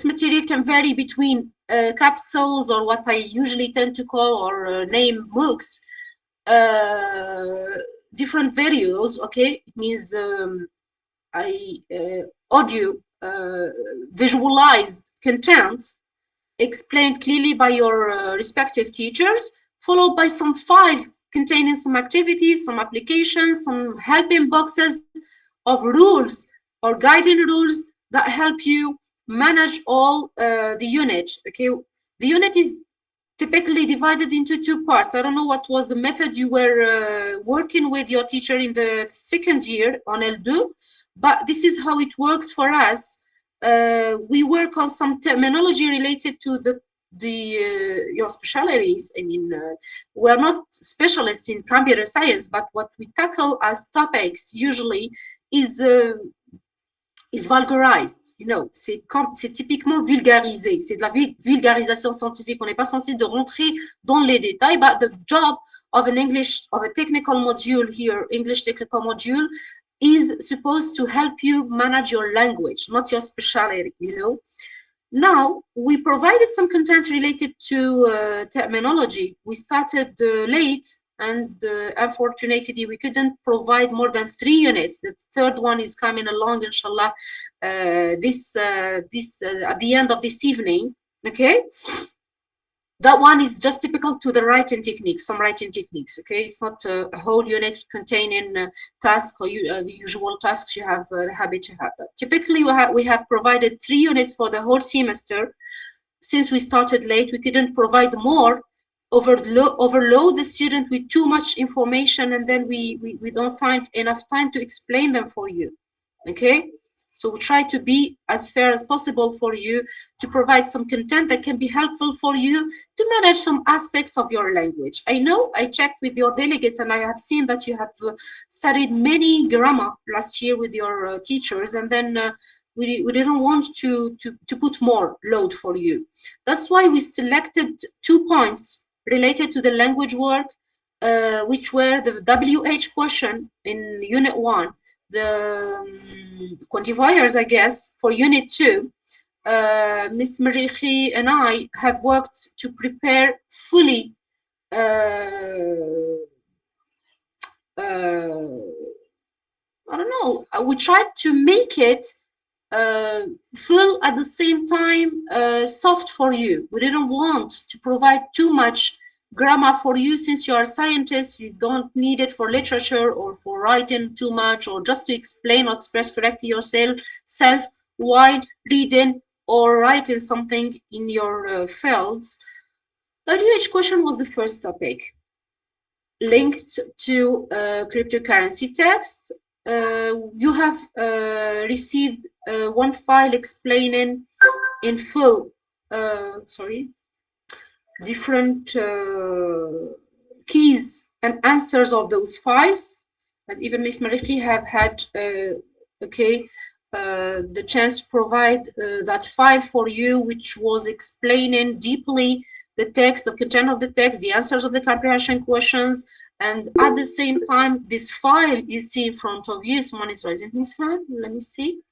material can vary between capsules, or what I usually tend to call or name MOOCs, different videos. Okay, it means audio visualized content explained clearly by your respective teachers, followed by some files containing some activities, some applications, some helping boxes of rules or guiding rules that help you manage all the unit. Okay, the unit is typically divided into two parts. I don't know what was the method you were working with your teacher in the second year on L2, but this is how it works for us. We work on some terminology related to your specialties. I mean, we're not specialists in computer science, but what we tackle as topics usually is vulgarized, you know, c'est typiquement vulgarisé, c'est de la vulgarisation scientifique. On n'est pas censé de rentrer dans les détails, but the job of a technical module here, English technical module, is supposed to help you manage your language, not your specialty, you know. Now, we provided some content related to terminology. We started late, and unfortunately, we couldn't provide more than 3 units. The third one is coming along, inshallah, at the end of this evening. Okay, that one is just typical to the writing techniques, some writing techniques. Okay, it's not a whole unit containing tasks or the usual tasks you have the habit to have. That typically we have provided 3 units for the whole semester. Since we started late, we couldn't provide more, overload the student with too much information, and then we don't find enough time to explain them for you. Okay, so try to be as fair as possible for you, to provide some content that can be helpful for you to manage some aspects of your language. I know I checked with your delegates, and I have seen that you have studied many grammar last year with your teachers, and then we didn't want to put more load for you. That's why we selected 2 points related to the language work, which were the WH question in Unit 1, the quantifiers, I guess, for Unit 2. Ms. Marichi and I have worked to prepare fully I don't know, we tried to make it full at the same time soft for you. We didn't want to provide too much grammar for you. Since you are scientists, you don't need it for literature or for writing too much, or just to explain or express correctly yourself while reading or writing something in your fields. WH question was the first topic linked to cryptocurrency text. You have received one file explaining in full, different keys and answers of those files. And even Ms. Mariki have had, the chance to provide that file for you, which was explaining deeply the text, the content of the text, the answers of the comprehension questions. And at the same time, this file you see in front of you. Someone is raising his hand. Let me see.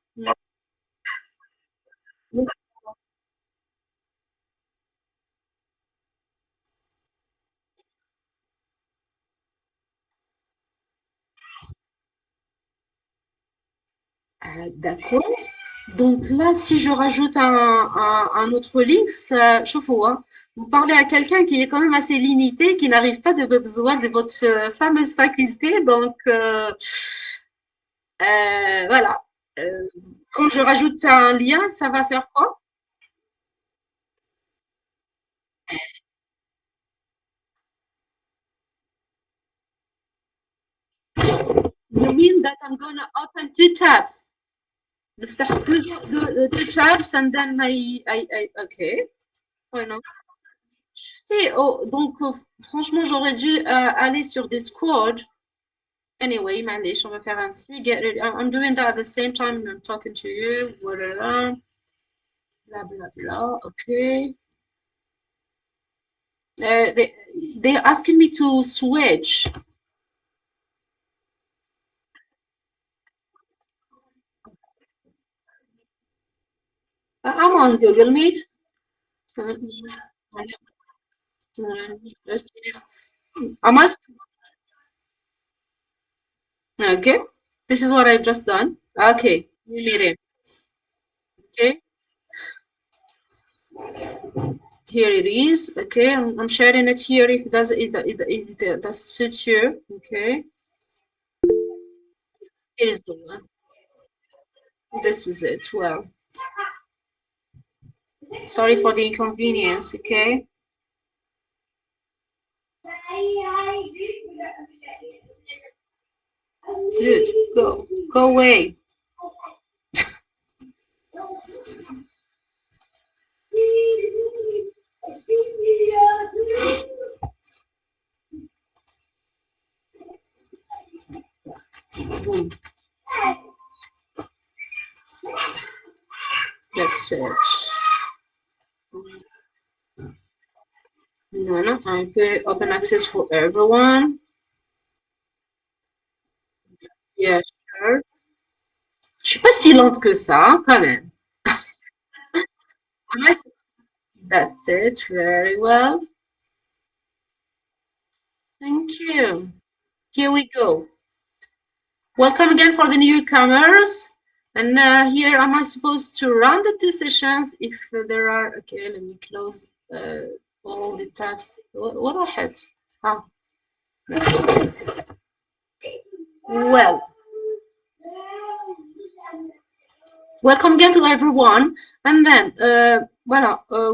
D'accord. Donc là, si je rajoute un autre link, ça, chauffe-eau, hein. Vous parlez à quelqu'un qui est quand même assez limité, qui n'arrive pas de besoin de votre fameuse faculté. Donc, voilà. Quand je rajoute un lien, ça va faire quoi? You mean that I'm gonna open 2 tabs. نفتح two tabs and then okay. Ouais, non. Oh, donc, franchement, j'aurais dû aller sur Discord. Anyway, معليش, on va faire ainsi. I'm doing that at the same time I'm talking to you. Voilà. Blah, blah, blah. Okay. They're asking me to switch. I'm on Google Meet. I must. Okay. This is what I've just done. Okay. Meeting. Okay. Here it is. Okay. I'm sharing it here. If it does it does suit you. Okay. Here is the one. This is it. Well, sorry for the inconvenience. Okay. Good. Go. Go away. Boom. That's it. No, no. I put open access for everyone. Yeah, sure. Je suis pas si lente que ça, hein, quand même. That's it. Very well. Thank you. Here we go. Welcome again for the newcomers. And here, am I supposed to run the two sessions? If there are, okay, let me close all the tabs. What I had? Ah, well. Welcome again to everyone. And then,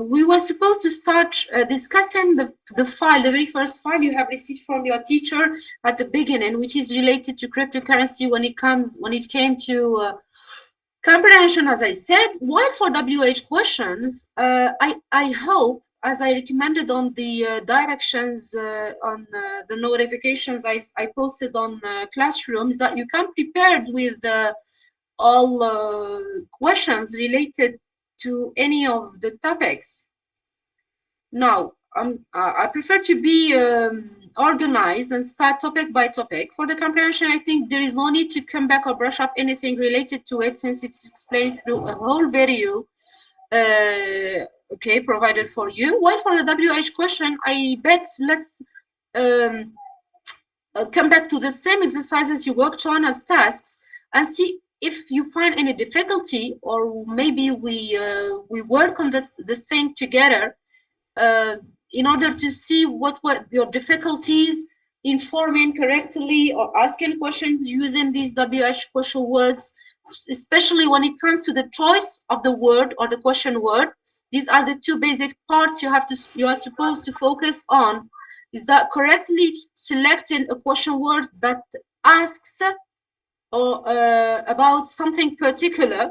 we were supposed to start discussing the file, the very first file you have received from your teacher at the beginning, which is related to cryptocurrency when it came to comprehension, as I said. While for WH questions, I hope, as I recommended on the directions on the notifications I posted on Classrooms, that you come prepared with all questions related to any of the topics. Now, I prefer to be organized and start topic by topic. For the comprehension, I think there is no need to come back or brush up anything related to it, since it's explained through a whole video okay, provided for you. While for the WH question, I bet let's come back to the same exercises you worked on as tasks and see if you find any difficulty, or maybe we work on the thing together in order to see what your difficulties in forming correctly or asking questions using these WH question words, especially when it comes to the choice of the word or the question word. These are the two basic parts you are supposed to focus on. Is that correctly selecting a question word that asks or about something particular,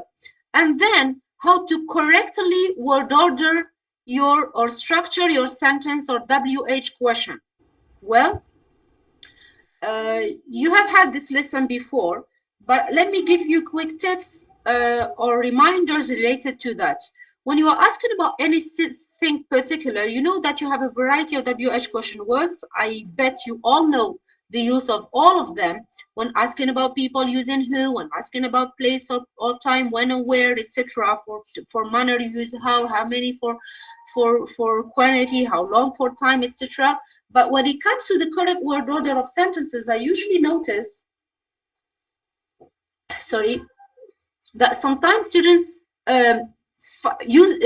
and then how to correctly word order your or structure your sentence or WH question. Well, you have had this lesson before, but let me give you quick tips or reminders related to that. When you are asking about anything particular, you know that you have a variety of WH question words. I bet you all know the use of all of them when asking about people, using who, when asking about place or time, when and where, etc. For manner, you use how many for quantity, how long for time, etc. But when it comes to the correct word order of sentences, I usually notice, sorry, that sometimes students use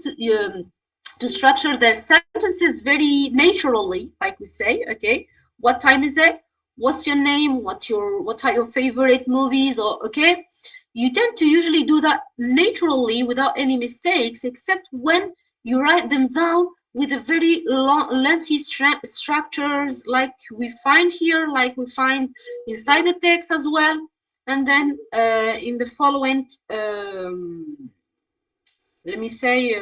to structure their sentences very naturally, like we say, okay, what time is it? What's your name? What are your favorite movies? Or okay, you tend to usually do that naturally without any mistakes, except when you write them down with a very long, lengthy structures, like we find here, like we find inside the text as well. And then in the following, let me say,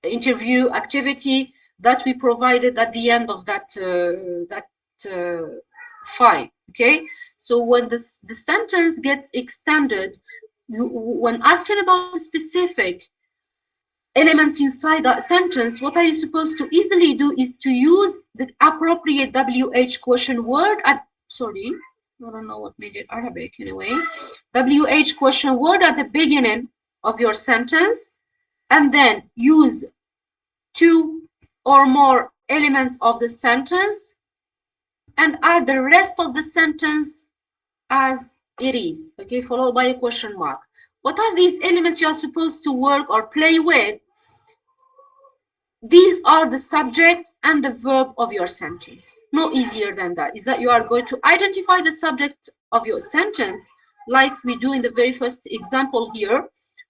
interview activity that we provided at the end of that file. Okay, so when the sentence gets extended, when asking about the specific elements inside that sentence, what are you supposed to easily do is to use the appropriate WH question word at, sorry, I don't know what made it Arabic anyway. WH question word at the beginning of your sentence, and then use two or more elements of the sentence and add the rest of the sentence as it is, okay, followed by a question mark. What are these elements you are supposed to work or play with? These are the subject and the verb of your sentence. No easier than that. Is that you are going to identify the subject of your sentence, like we do in the very first example here.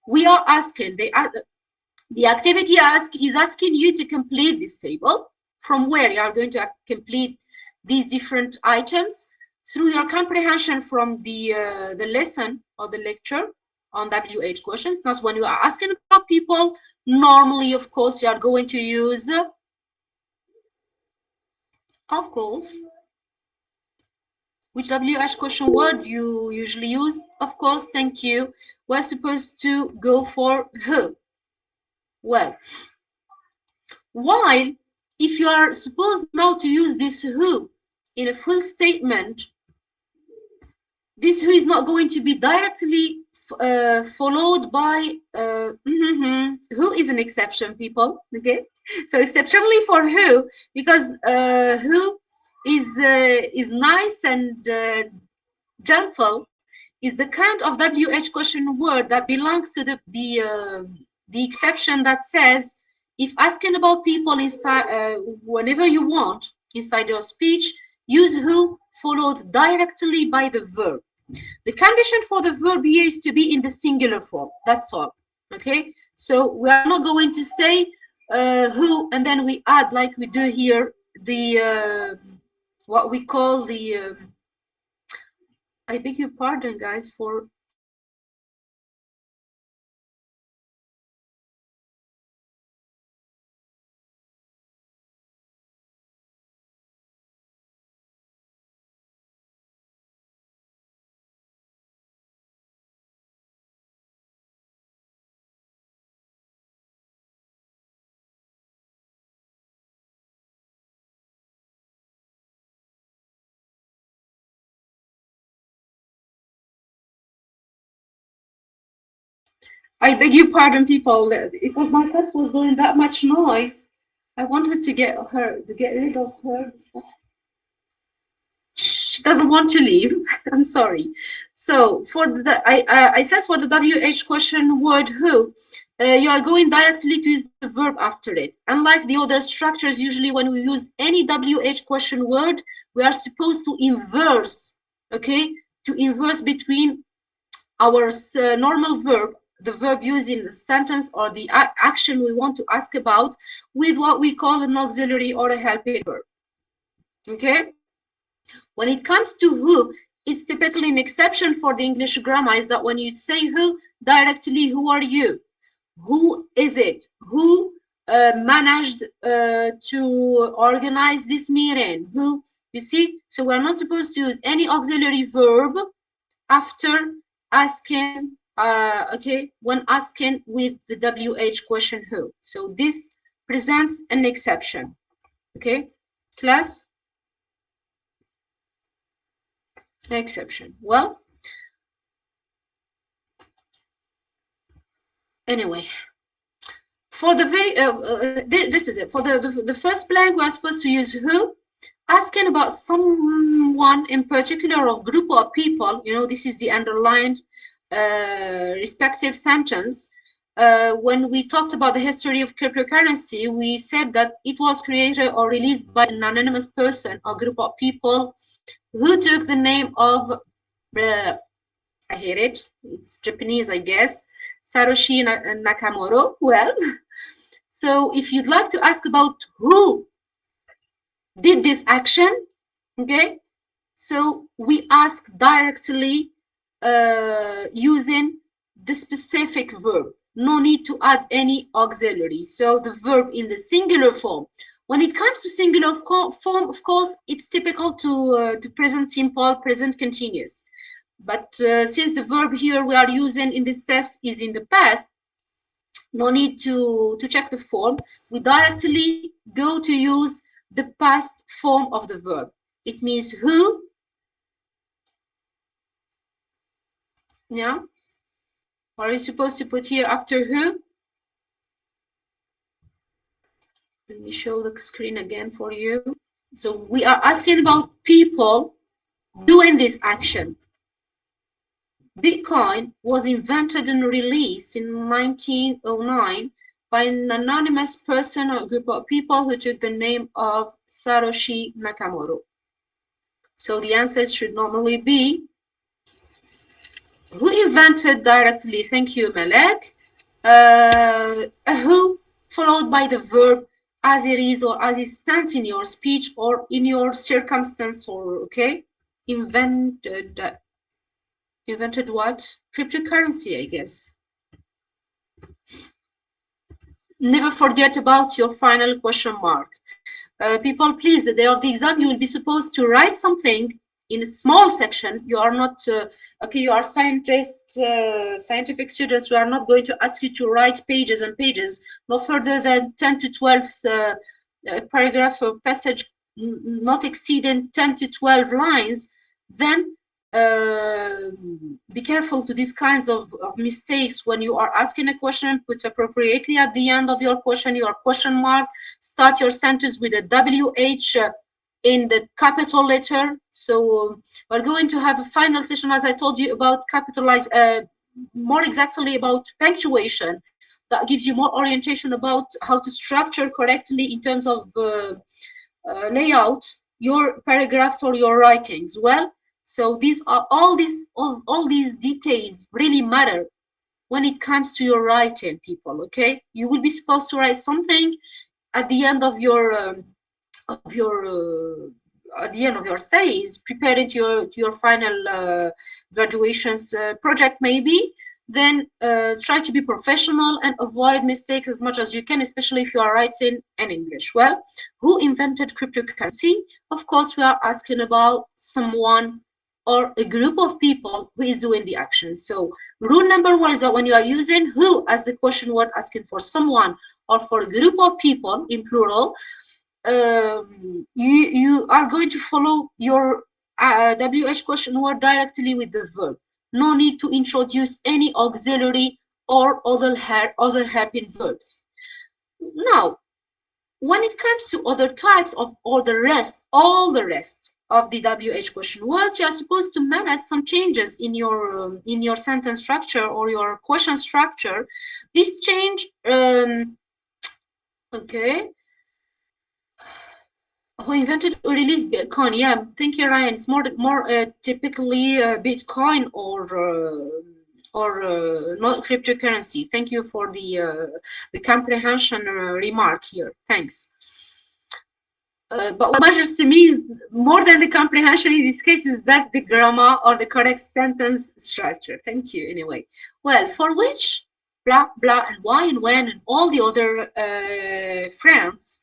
We are asking, the activity is asking you to complete this table, from where you are going to complete these different items through your comprehension from the lesson or the lecture on WH questions. That's when you are asking about people. Normally, of course, you are going to use, of course, which WH question word you usually use? Of course, thank you. We're supposed to go for who. Well, while if you are supposed now to use this who in a full statement, this who is not going to be directly followed by who is an exception, people, okay? So exceptionally for who, because who is nice and gentle, is the kind of WH question word that belongs to the exception that says, if asking about people inside whenever you want inside your speech, use who followed directly by the verb. The condition for the verb here is to be in the singular form. That's all. Okay. So we are not going to say who and then we add, like we do here, the what we call the. I beg your pardon, guys, for. I beg your pardon, people. It was my cat was doing that much noise. I wanted to get rid of her. She doesn't want to leave. I'm sorry. So for the I said for the WH question word who, you are going directly to use the verb after it. Unlike the other structures, usually when we use any WH question word, we are supposed to inverse, okay, to inverse between our normal verb, the verb used in the sentence or the action we want to ask about, with what we call an auxiliary or a helping verb. Okay? When it comes to who, it's typically an exception for the English grammar, is that when you say who, directly, who are you? Who is it? Who managed to organize this meeting? Who, you see? So we're not supposed to use any auxiliary verb after asking, okay, when asking with the WH question who. So this presents an exception, okay? Class? Exception. Well, anyway, for the very, this is it. For the first blank, we're supposed to use who. Asking about someone in particular or group of people, you know, this is the underlined respective sentence. When we talked about the history of cryptocurrency, we said that it was created or released by an anonymous person or group of people who took the name of, I hate it, it's Japanese, I guess, Satoshi Nakamoto. Well, so if you'd like to ask about who did this action, okay, so we ask directly using the specific verb. No need to add any auxiliary. So the verb in the singular form. When it comes to singular form, of course, it's typical to present simple, present continuous. But since the verb here we are using in this test is in the past, no need to check the form. We directly go to use the past form of the verb. It means who, yeah, Are you supposed to put here after who? Let me show the screen again for you. So we are asking about people doing this action. Bitcoin was invented and released in 1909 by an anonymous person or group of people who took the name of Satoshi Nakamoto. So the answers should normally be who invented directly, thank you, Malek, who followed by the verb as it is or as it stands in your speech or in your circumstance, or okay, invented what? Cryptocurrency, I guess. Never forget about your final question mark. People, please, the day of the exam, you will be supposed to write something in a small section. You are not, okay, you are scientists, scientific students. We are not going to ask you to write pages and pages, no further than 10 to 12 paragraph or passage, not exceeding 10 to 12 lines. Then be careful to these kinds of mistakes. When you are asking a question, put appropriately at the end of your question mark. Start your sentence with a WH in the capital letter. So we're going to have a final session, as I told you, about capitalize, more exactly about punctuation. That gives you more orientation about how to structure correctly in terms of layout your paragraphs or your writings. Well, so these are all these details really matter when it comes to your writing, people. Okay, you will be supposed to write something at the end of your at the end of your studies, preparing to your final graduation's project maybe. Then try to be professional and avoid mistakes as much as you can, especially if you are writing in English. Well, who invented cryptocurrency? Of course, we are asking about someone or a group of people who is doing the action. So rule number one is that when you are using who as the question word, asking for someone or for a group of people in plural, you are going to follow your WH question word directly with the verb. No need to introduce any auxiliary or other helping verbs. Now, when it comes to other types of all the rest of the WH question words, you are supposed to manage some changes in your sentence structure or your question structure. This change, okay, who invented or released Bitcoin? Yeah, thank you, Ryan. It's more typically Bitcoin or not cryptocurrency. Thank you for the comprehension remark here. Thanks. But what matters to me is more than the comprehension in this case is that the grammar or the correct sentence structure. Thank you, anyway. Well, for which, blah, blah, and why and when, and all the other friends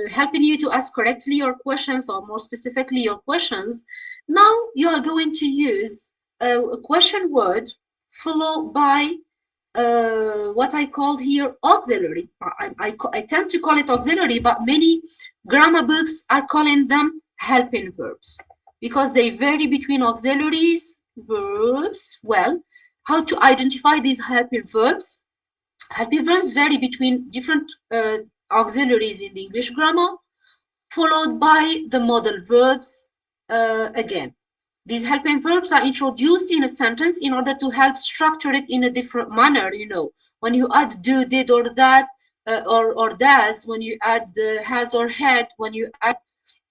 helping you to ask correctly your questions, or more specifically your questions, now you are going to use a question word followed by what I called here auxiliary. I tend to call it auxiliary, but many grammar books are calling them helping verbs because they vary between auxiliaries, verbs. Well, how to identify these helping verbs? Helping verbs vary between different auxiliaries in the English grammar, followed by the modal verbs again. These helping verbs are introduced in a sentence in order to help structure it in a different manner. You know, when you add do, did, or that, or does, when you add has or had, when you add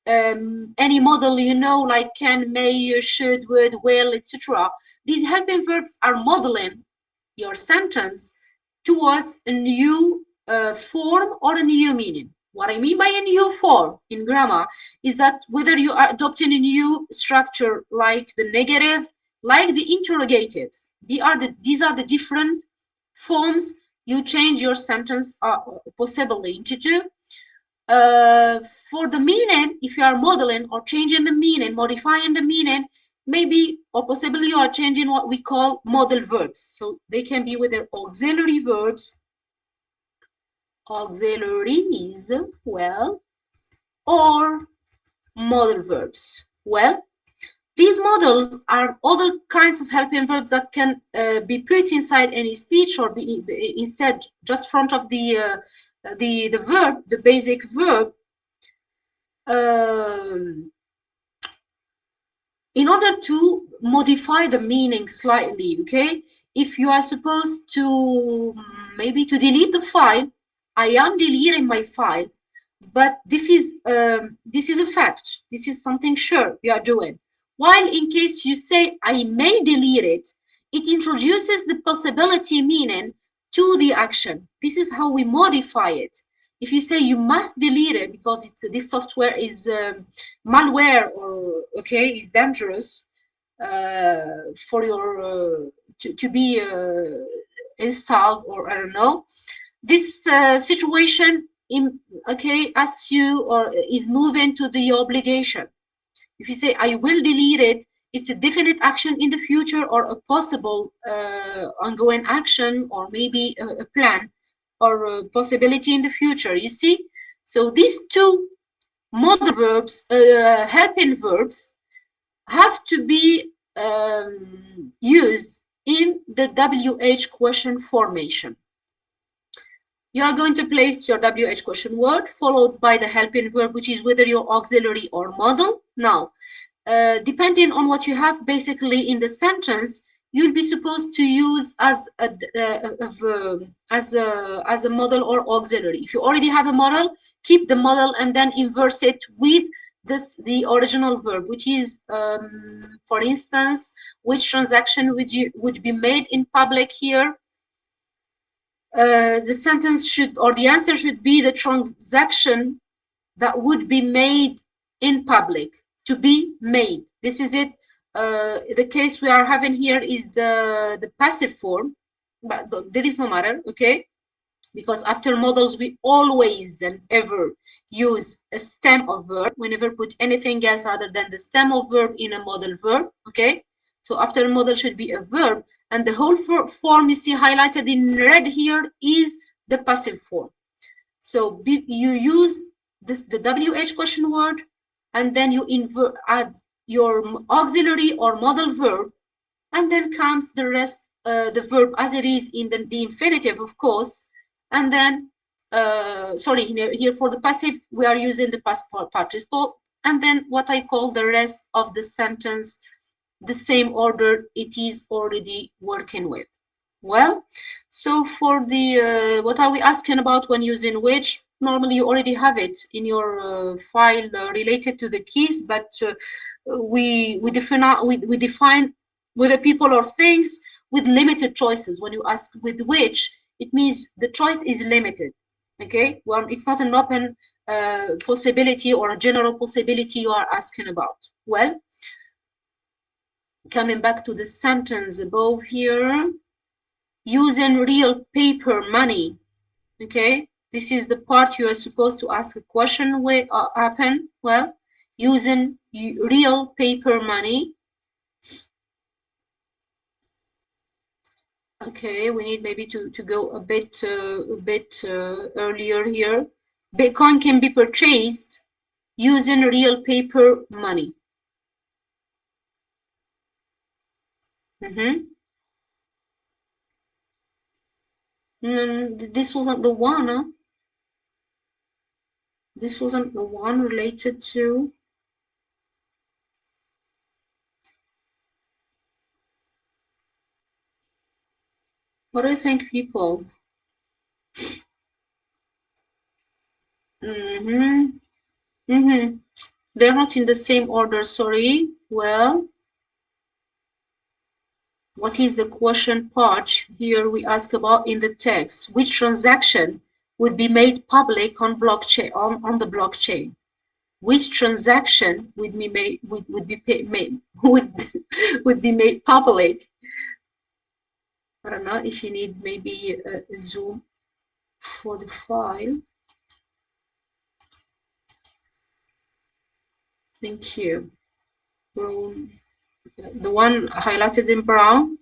any model, you know, like can, may, should, would, will, etc. These helping verbs are modeling your sentence towards a new form or a new meaning. What I mean by a new form in grammar is that whether you are adopting a new structure like the negative, like the interrogatives, these are the different forms you change your sentence possibly into two. For the meaning, if you are modeling or changing the meaning, modifying the meaning, maybe or possibly you are changing what we call modal verbs. So they can be with their auxiliary verbs, auxiliaries, well, or modal verbs. Well, These models are other kinds of helping verbs that can be put inside any speech or be instead just front of the verb, the basic verb, in order to modify the meaning slightly. Okay, if you are supposed to maybe to delete the file, I am deleting my file, but this is a fact. This is something sure you are doing. While in case you say I may delete it, it introduces the possibility meaning to the action. This is how we modify it. If you say you must delete it because this software is malware or okay is dangerous for your to be installed, or I don't know, this situation in okay asks you or is moving to the obligation. If you say I will delete it, it's a definite action in the future or a possible ongoing action, or maybe a plan or a possibility in the future. You see, so these two modal verbs, helping verbs, have to be used in the WH question formation. You are going to place your WH question word followed by the helping verb, which is whether your auxiliary or modal. Now, depending on what you have basically in the sentence, you'll be supposed to use as a verb, as a modal or auxiliary. If you already have a modal, keep the modal and then inverse it with the original verb, which is, for instance, which transaction would be made in public here. The sentence should, or the answer should be the transaction that would be made in public, to be made. This is it. The case we are having here is the passive form, but there is no matter, okay? Because after modals, we always and ever use a stem of verb. We never put anything else other than the stem of verb in a modal verb, okay? So after modal should be a verb, and the whole form you see highlighted in red here is the passive form. So you use the WH question word, and then you add your auxiliary or modal verb, and then comes the rest, the verb as it is in the infinitive, of course. And then, sorry, here for the passive, we are using the past participle, and then what I call the rest of the sentence, the same order it is already working with. Well, so for the what are we asking about when using which? Normally you already have it in your file related to the keys, but we define whether people or things with limited choices. When you ask with which, it means the choice is limited. Okay, well, it's not an open possibility or a general possibility you are asking about. Well, coming back to the sentence above here, using real paper money. Okay, this is the part you are supposed to ask a question with happen. Well, using real paper money. Okay, we need maybe to go a bit earlier here. Bitcoin can be purchased using real paper money. This wasn't the one, huh? This wasn't the one related to. What do you think, people? They're not in the same order, sorry. Well, what is the question part? Here we ask about in the text, which transaction would be made public on blockchain on the blockchain? Which transaction would be made would be made public? I don't know if you need maybe a zoom for the file. Thank you. Brown, the one highlighted in brown.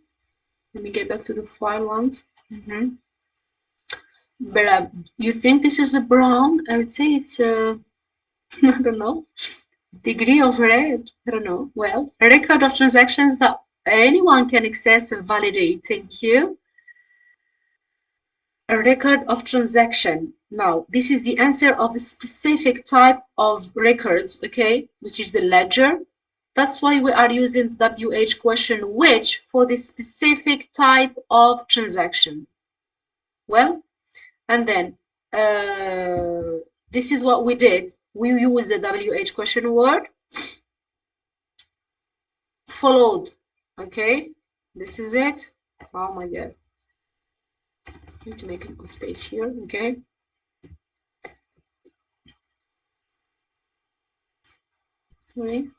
Let me get back to the file once. But you think this is a brown? I would say it's I don't know. Degree of read, I don't know. Well, a record of transactions that anyone can access and validate. Thank you. A record of transaction. Now, this is the answer of a specific type of records, okay, which is the ledger. That's why we are using WH question which for this specific type of transaction. Well, and then this is what we did. We use the WH question word followed. Okay, this is it. Oh my god. I need to make a space here. Okay. Sorry.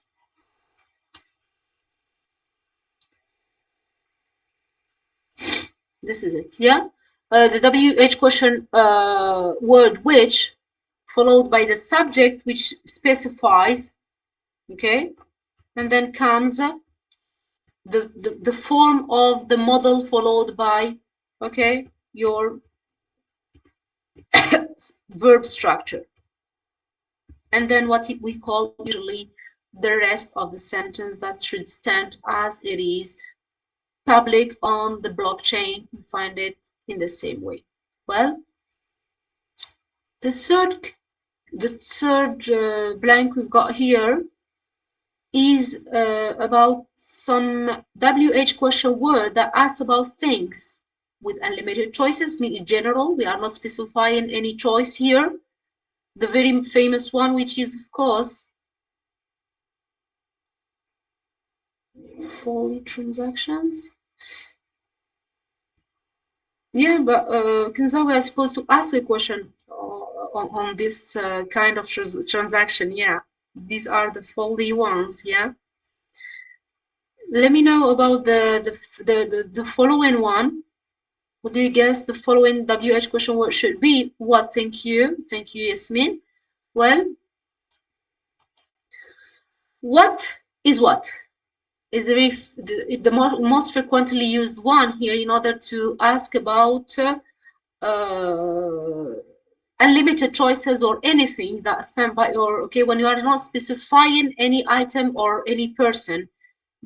This is it. Yeah. The WH question word which followed by the subject which specifies. Okay. And then comes the form of the model followed by, okay, your verb structure. And then what we call usually the rest of the sentence that should stand as it is public on the blockchain. You find it in the same way. Well, the third blank we've got here is about some WH question word that asks about things with unlimited choices. In general, we are not specifying any choice here. The very famous one, which is, of course, fully transactions. Yeah, but Kinza, we are supposed to ask a question on this kind of transaction. Yeah, these are the foldy ones. Yeah. Let me know about the following one. What do you guess the following WH question word should be? What? Thank you, Yasmin. Well, what is what? Is the most frequently used one here in order to ask about unlimited choices or anything that's spent by your, okay, when you are not specifying any item or any person,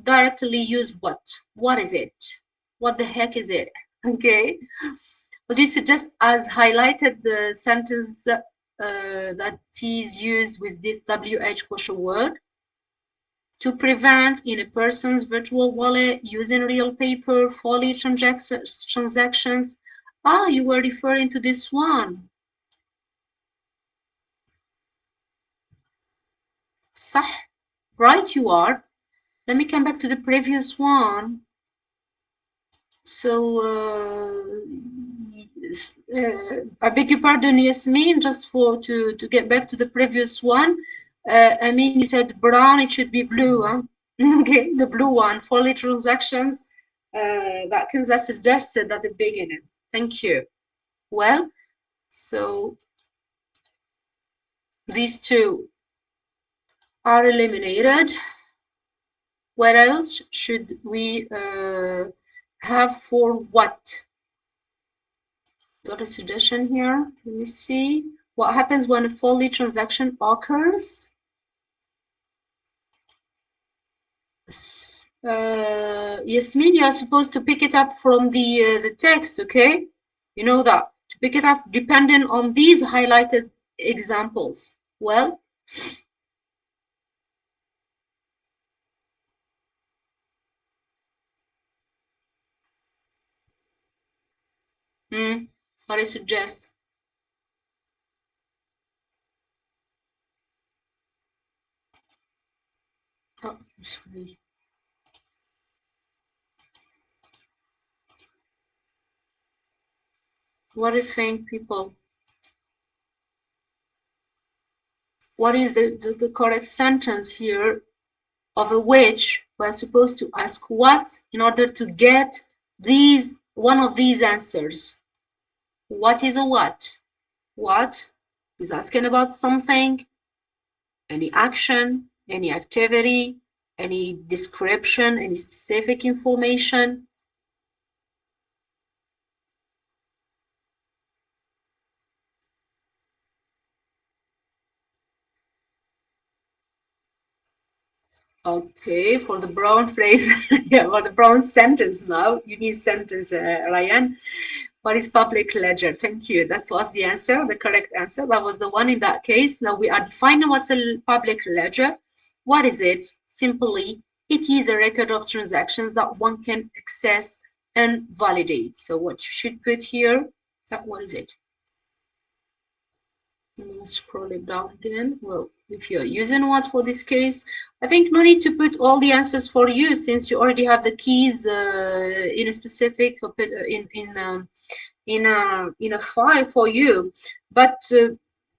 directly use what. What is it? What the heck is it? Okay. Well, this is just as highlighted the sentence that is used with this WH question word. To prevent in a person's virtual wallet using real paper, folly transactions. Ah, you were referring to this one. صح. Right, you are. Let me come back to the previous one. So, I beg your pardon, Yasmin, just to get back to the previous one. I mean, you said brown, it should be blue, huh? Okay, the blue one, folly transactions. That Kinza suggested at the beginning. Thank you. Well, so these two are eliminated. What else should we have for what? Got a suggestion here. Let me see. What happens when a folly transaction occurs? Yasmin, you are supposed to pick it up from the text, okay? You know that. To pick it up depending on these highlighted examples. Well, what I suggest. Oh, sorry. What do you think, people? What is the correct sentence here of a which we're supposed to ask what in order to get one of these answers? What is a what? What is asking about something, any action, any activity, any description, any specific information. Okay, for the brown phrase, yeah, for the brown sentence now, you need sentence, Ryan. What is public ledger? Thank you. That was the answer, the correct answer. That was the one in that case. Now we are defining what's a public ledger. What is it? Simply, it is a record of transactions that one can access and validate. So what you should put here, what is it? I'm gonna scroll it down then. Well, if you're using what for this case, I think no need to put all the answers for you since you already have the keys in a specific in a file for you. But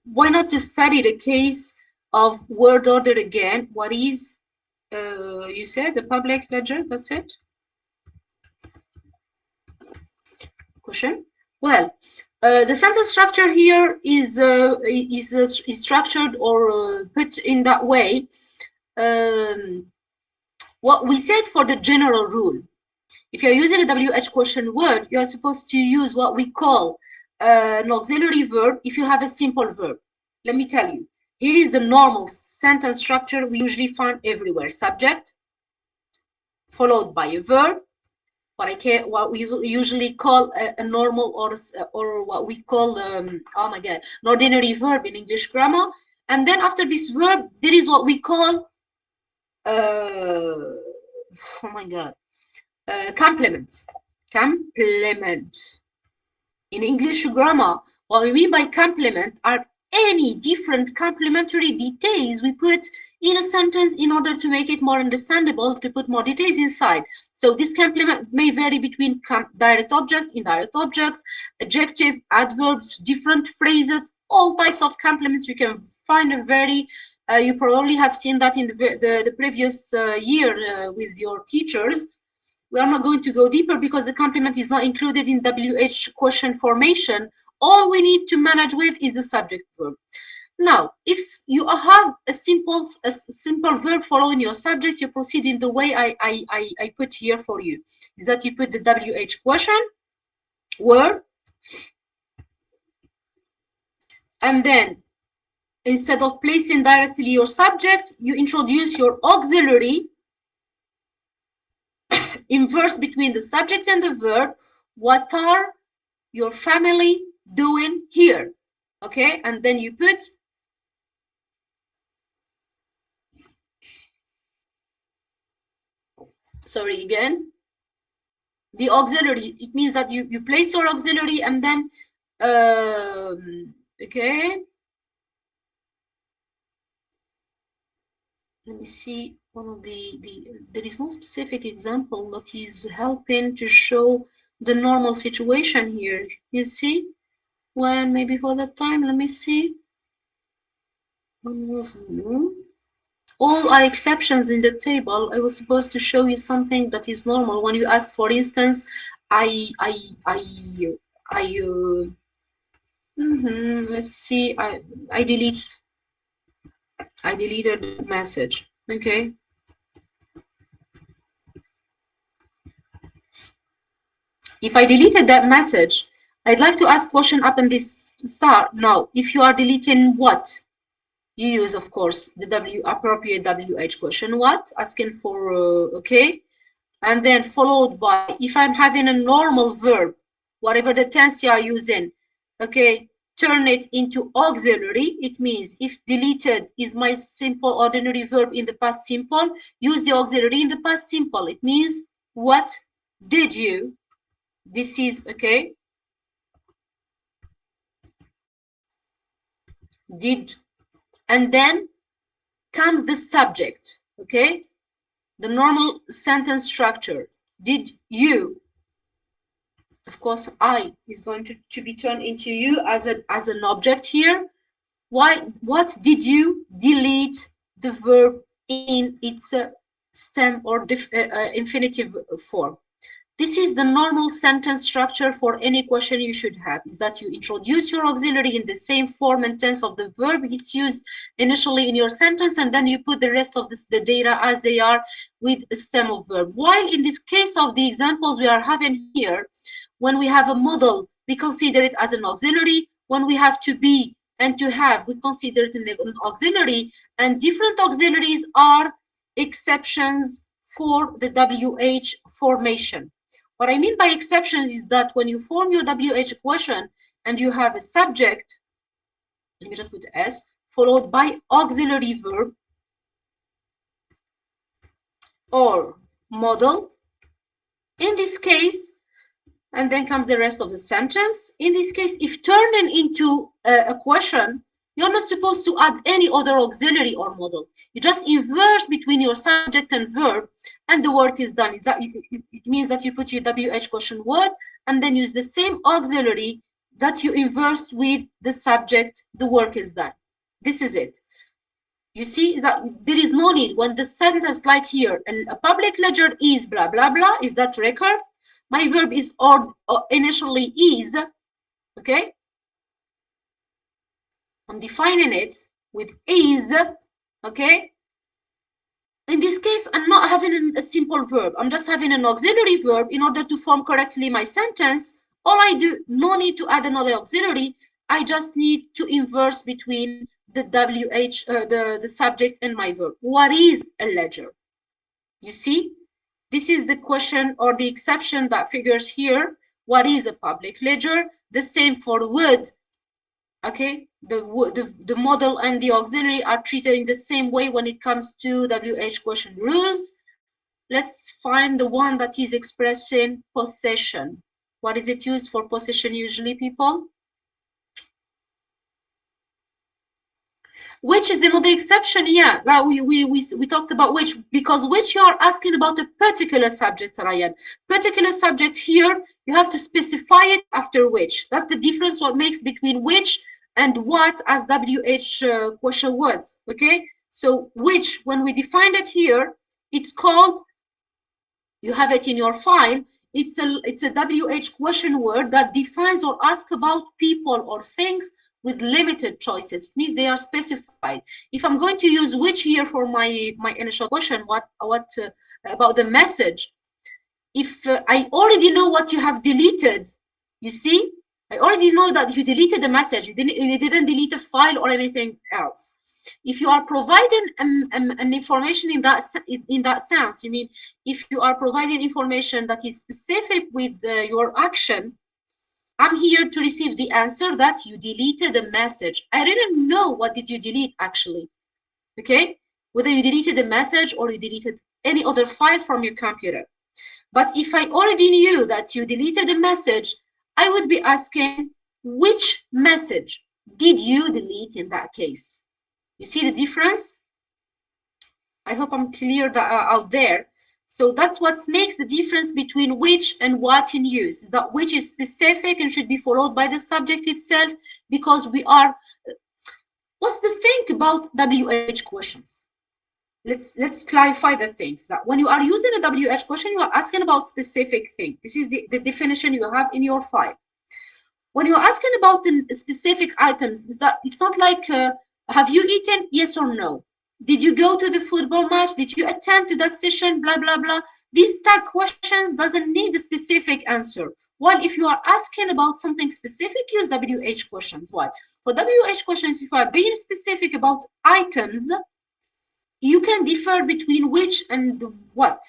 why not to study the case of word order again? What is you said the public ledger? That's it. Question. Well, the sentence structure here is structured or put in that way. What we said for the general rule, if you're using a WH question word, you are supposed to use what we call an auxiliary verb if you have a simple verb. Let me tell you, here is the normal sentence structure we usually find everywhere. Subject, followed by a verb, what we usually call a normal or what we call oh my god, an ordinary verb in English grammar, and then after this verb there is what we call oh my god, complement. Complement in English grammar, what we mean by complement are any different complementary details we put in a sentence in order to make it more understandable, to put more details inside. So this complement may vary between direct object, indirect object, adjective, adverbs, different phrases, all types of complements. You can find a very you probably have seen that in the previous year with your teachers. We are not going to go deeper because the complement is not included in WH question formation. All we need to manage with is the subject verb. Now, if you have a simple verb following your subject, you proceed in the way I put here for you. Is that you put the WH question word, and then instead of placing directly your subject, you introduce your auxiliary inverse between the subject and the verb. What are your family doing here? Okay, and then you put, sorry again, the auxiliary. It means that you place your auxiliary and then okay, let me see one of there is no specific example that is helping to show the normal situation here. You see, when maybe for that time, let me see. All are exceptions in the table. I was supposed to show you something that is normal. When you ask, for instance, I let's see, I deleted the message. Okay. If I deleted that message, I'd like to ask question up in this start. Now, if you are deleting what? You use, of course, the appropriate WH question what, asking for, okay, and then followed by, if I'm having a normal verb, whatever the tense you are using, okay, turn it into auxiliary. It means if deleted is my simple ordinary verb in the past simple, use the auxiliary in the past simple. It means what did you? This is, okay, did, and then comes the subject, okay, the normal sentence structure. Did you? Of course, I is going to be turned into you as an object here. Why? What did you delete the verb in its stem or infinitive form? This is the normal sentence structure for any question you should have, is that you introduce your auxiliary in the same form and tense of the verb it's used initially in your sentence, and then you put the rest of the data as they are with a stem of verb. While in this case of the examples we are having here, when we have a model, we consider it as an auxiliary. When we have to be and to have, we consider it an auxiliary, and different auxiliaries are exceptions for the WH formation. What I mean by exceptions is that when you form your WH equation and you have a subject, let me just put S, followed by auxiliary verb or model, in this case, and then comes the rest of the sentence. In this case, if turning into a question, you're not supposed to add any other auxiliary or model. You just inverse between your subject and verb, and the work is done. It means that you put your WH question word and then use the same auxiliary that you inversed with the subject. The work is done. This is it. You see that there is no need when the sentence like here, a public ledger is blah, blah, blah, is that record. My verb is or initially is, okay? I'm defining it with is, okay? In this case, I'm not having a simple verb. I'm just having an auxiliary verb in order to form correctly my sentence. All I do, no need to add another auxiliary. I just need to inverse between the WH, the subject and my verb. What is a ledger? You see, this is the question or the exception that figures here. What is a public ledger? The same for would. Okay, the model and the auxiliary are treated in the same way when it comes to WH question rules. Let's find the one that is expressing possession. What is it used for possession usually, people? Which is another exception, yeah. Right, we talked about which, because which you are asking about a particular subject, Ryan. Particular subject here, you have to specify it after which. That's the difference what makes between which and what as WH question words, okay? So which, when we define it here, it's called, you have it in your file, it's a WH question word that defines or asks about people or things with limited choices. It means they are specified. If I'm going to use which here for my initial question, what about the message? If I already know what you have deleted, you see, I already know that you deleted the message. You didn't delete a file or anything else. If you are providing an information in that sense, you mean if you are providing information that is specific with your action, I'm here to receive the answer that you deleted a message. I didn't know what did you delete actually, okay? Whether you deleted a message or you deleted any other file from your computer. But if I already knew that you deleted a message, I would be asking, which message did you delete in that case? You see the difference? I hope I'm clear out there. So that's what makes the difference between which and what in use. That which is specific and should be followed by the subject itself, because we are. What's the thing about WH questions? Let's clarify the things that when you are using a WH question, you are asking about specific thing. This is the definition you have in your file. When you're asking about the specific items, it's not like have you eaten? Yes or no. Did you go to the football match? Did you attend to that session? Blah, blah, blah. These tag questions doesn't need a specific answer. While if you are asking about something specific, use WH questions. Why? For WH questions, if you are being specific about items, you can differ between which and what.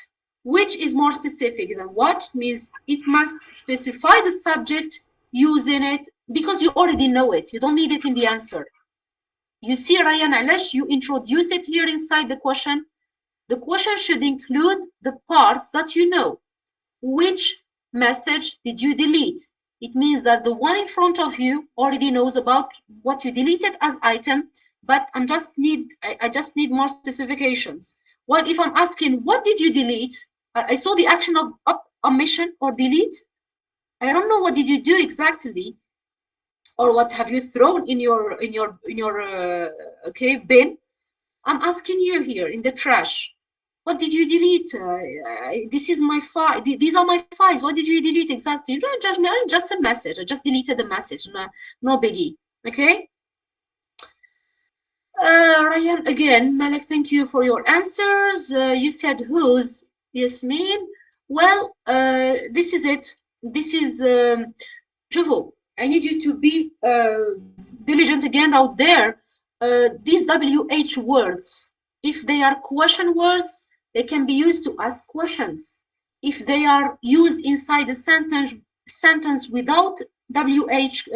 Which is more specific than what, means it must specify the subject using it because you already know it. You don't need it in the answer. You see, Ryan, unless you introduce it here inside the question should include the parts that you know. Which message did you delete? It means that the one in front of you already knows about what you deleted as item, but I just need more specifications. What if I'm asking, what did you delete? I saw the action of omission or delete. I don't know what did you do exactly, or what have you thrown in your okay bin. I'm asking you here in the trash. What did you delete? This is my file. These are my files. What did you delete exactly? Just a message. I just deleted the message. No biggie. Okay. Ryan, again, Malik, thank you for your answers. You said whose, Yasmin. Well, this is it. This is Juvo. I need you to be diligent again out there. These WH words, If they are question words, they can be used to ask questions. If they are used inside a sentence without WH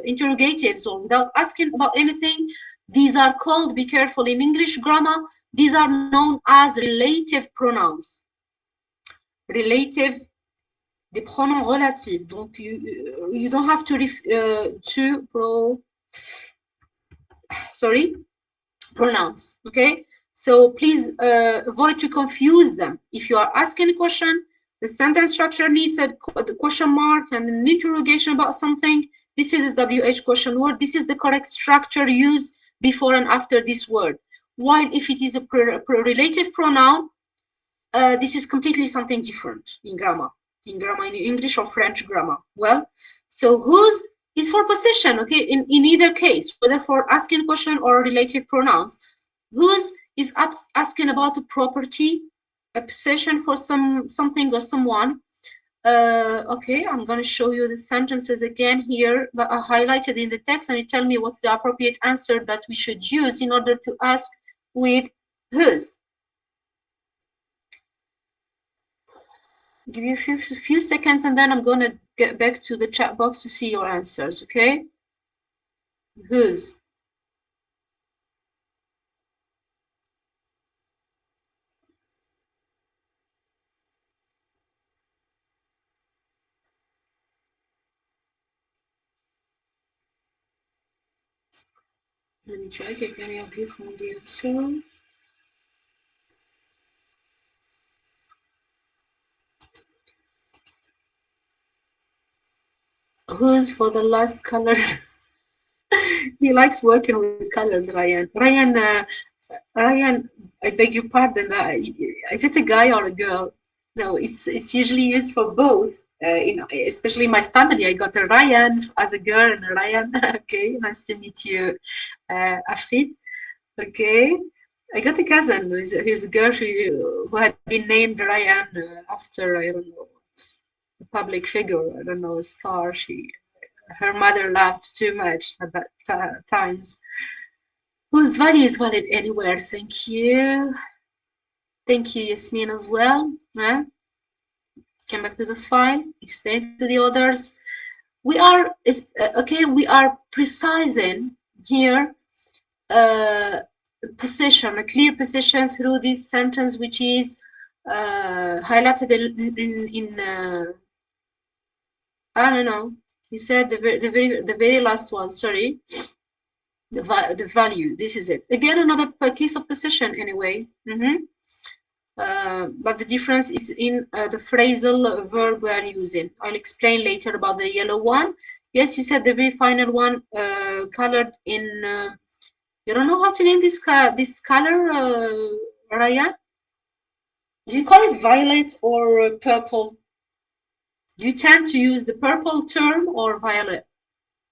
interrogatives or without asking about anything, these are called, be careful in English grammar, these are known as relative pronouns. Relative, des pronoms relatifs. Donc, you don't have to pronouns, okay? So please avoid to confuse them. If you are asking a question, the sentence structure needs a question mark and an interrogation about something. This is a WH question word. This is the correct structure used before and after this word. While if it is a relative pronoun, this is completely something different in grammar, in English or French grammar. Well, so whose is for possession, okay, in either case, whether for asking question or relative pronouns. Whose is asking about a property, a possession for something or someone. Okay, I'm going to show you the sentences again here that are highlighted in the text, and you tell me what's the appropriate answer that we should use in order to ask with whose. Give you a few seconds, and then I'm going to get back to the chat box to see your answers, okay? Whose? Let me check if any of you found the answer. Whose for the last color? He likes working with colors, Ryan. Ryan, I beg your pardon. Is it a guy or a girl? No, it's usually used for both. You know, especially my family. I got a Ryan as a girl and a Ryan. Okay, nice to meet you, Afrit. Okay, I got a cousin who's a girl who had been named Ryan after, I don't know, a public figure. I don't know, a star. Her mother laughed too much at that times. Whose value is valid anywhere? Thank you. Thank you, Yasmin, as well. Come back to the file, explain to the others. We are, okay, we are precising here position, a clear position through this sentence, which is highlighted in I don't know. You said the very last one. Sorry, the value. This is it. Again, another case of position. Anyway. But the difference is in the phrasal verb we are using. I'll explain later about the yellow one. Yes, you said the very final one, colored in. You don't know how to name this color, Ryan? Do you call it violet or purple? Do you tend to use the purple term or violet?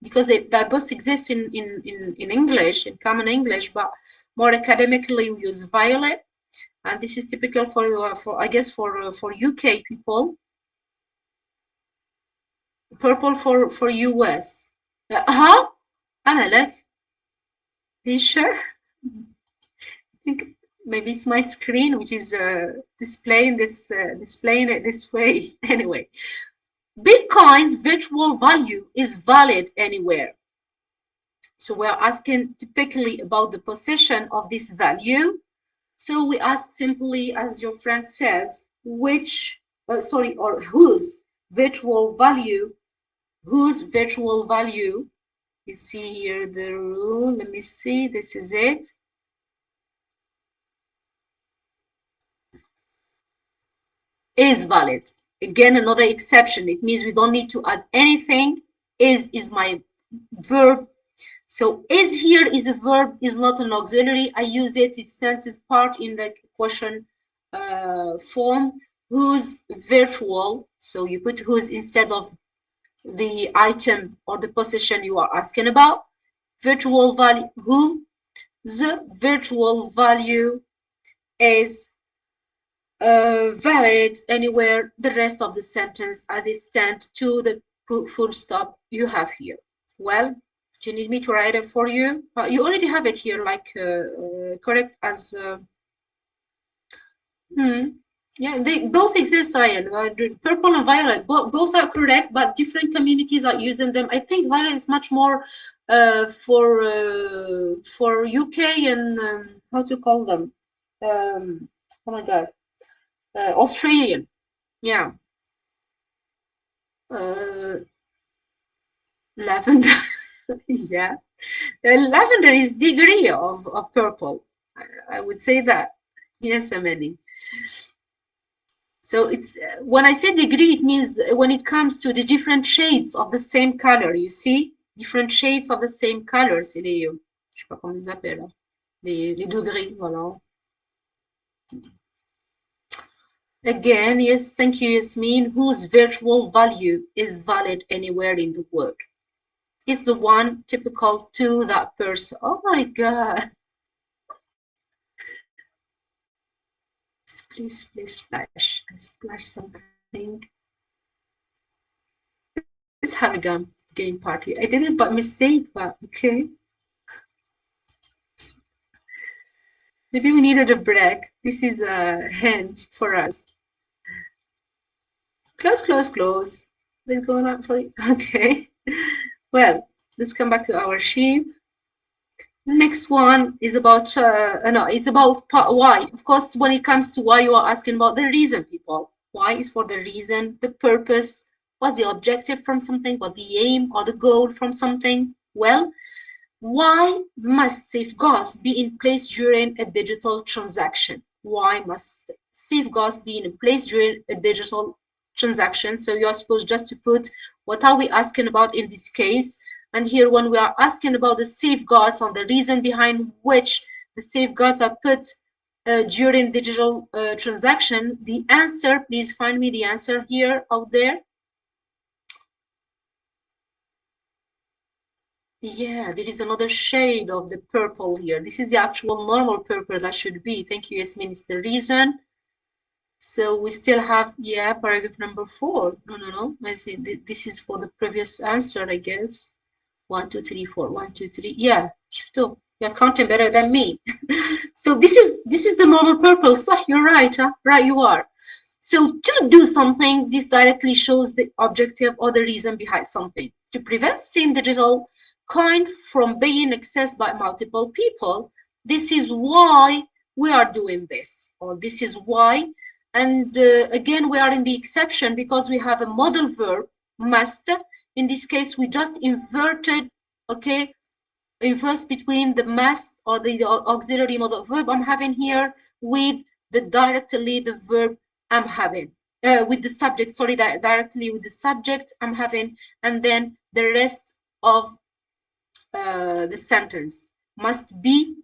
Because they both exist in English, in common English, but more academically we use violet, and this is typical for I guess for UK people. Purple for US. Amalek. Are you sure? I think maybe it's my screen which is displaying it this way. Anyway, Bitcoin's virtual value is valid anywhere. So we're asking typically about the possession of this value. So we ask simply, as your friend says, which, or whose virtual value, you see here the rule, let me see, this is it. Is valid. Again, another exception. It means we don't need to add anything. Is my verb. So is here is a verb, is not an auxiliary. I use it. It stands as part in the question form. Whose virtual. So you put whose instead of the item or the position you are asking about. Virtual value. Who the virtual value is valid anywhere the rest of the sentence as it stands to the full stop you have here. Well, Do you need me to write it for you? You already have it here, like correct as. Yeah, they both exist, Ryan. Purple and violet, both are correct, but different communities are using them. I think violet is much more for UK and how to call them? Oh my God, Australian. Yeah, uh, lavender. Yeah, lavender is degree of purple. I would say that. Yes, Amani. So it's when I say degree, it means when it comes to the different shades of the same color. You see, different shades of the same color. C'est les, je sais pas comment ils appellent, hein. Les degrés, voilà. Again, yes, thank you, Yasmin. Whose virtual value is valid anywhere in the world? It's the one typical to that person. Oh my God. Please, please splash. I splash something. Let's have a game party. I did it by mistake, but okay. Maybe we needed a break. This is a hint for us. Close, close, close. Let's go on for it. Okay. Well, let's come back to our sheep. Next one is about no, it's about why. Of course, when it comes to why, you are asking about the reason, people. Why is for the reason, the purpose, what's the objective from something, what the aim or the goal from something. Well, why must safeguards be in place during a digital transaction? Why must safeguards be in place during a digital transaction? So you're supposed just to put what are we asking about in this case? And here, when we are asking about the safeguards on the reason behind which the safeguards are put during digital transaction, the answer, please find me the answer here out there. Yeah, there is another shade of the purple here. This is the actual normal purple that should be. Thank you, Yasmin. It's the reason. So we still have, yeah, paragraph number 4. No. I think this is for the previous answer, I guess. 1, 2, 3, 4. 1, 2, 3. Yeah, شفتوا. You're counting better than me. So this is the normal purple. So you're right, huh? Right, you are. So to do something, this directly shows the objective or the reason behind something. To prevent same digital coin from being accessed by multiple people, this is why we are doing this, or this is why. And again, we are in the exception because we have a modal verb, must. In this case, we just inverted, okay, inverse between the must or the auxiliary modal verb I'm having here with directly the verb I'm having, with the subject, sorry, directly with the subject I'm having, and then the rest of the sentence must be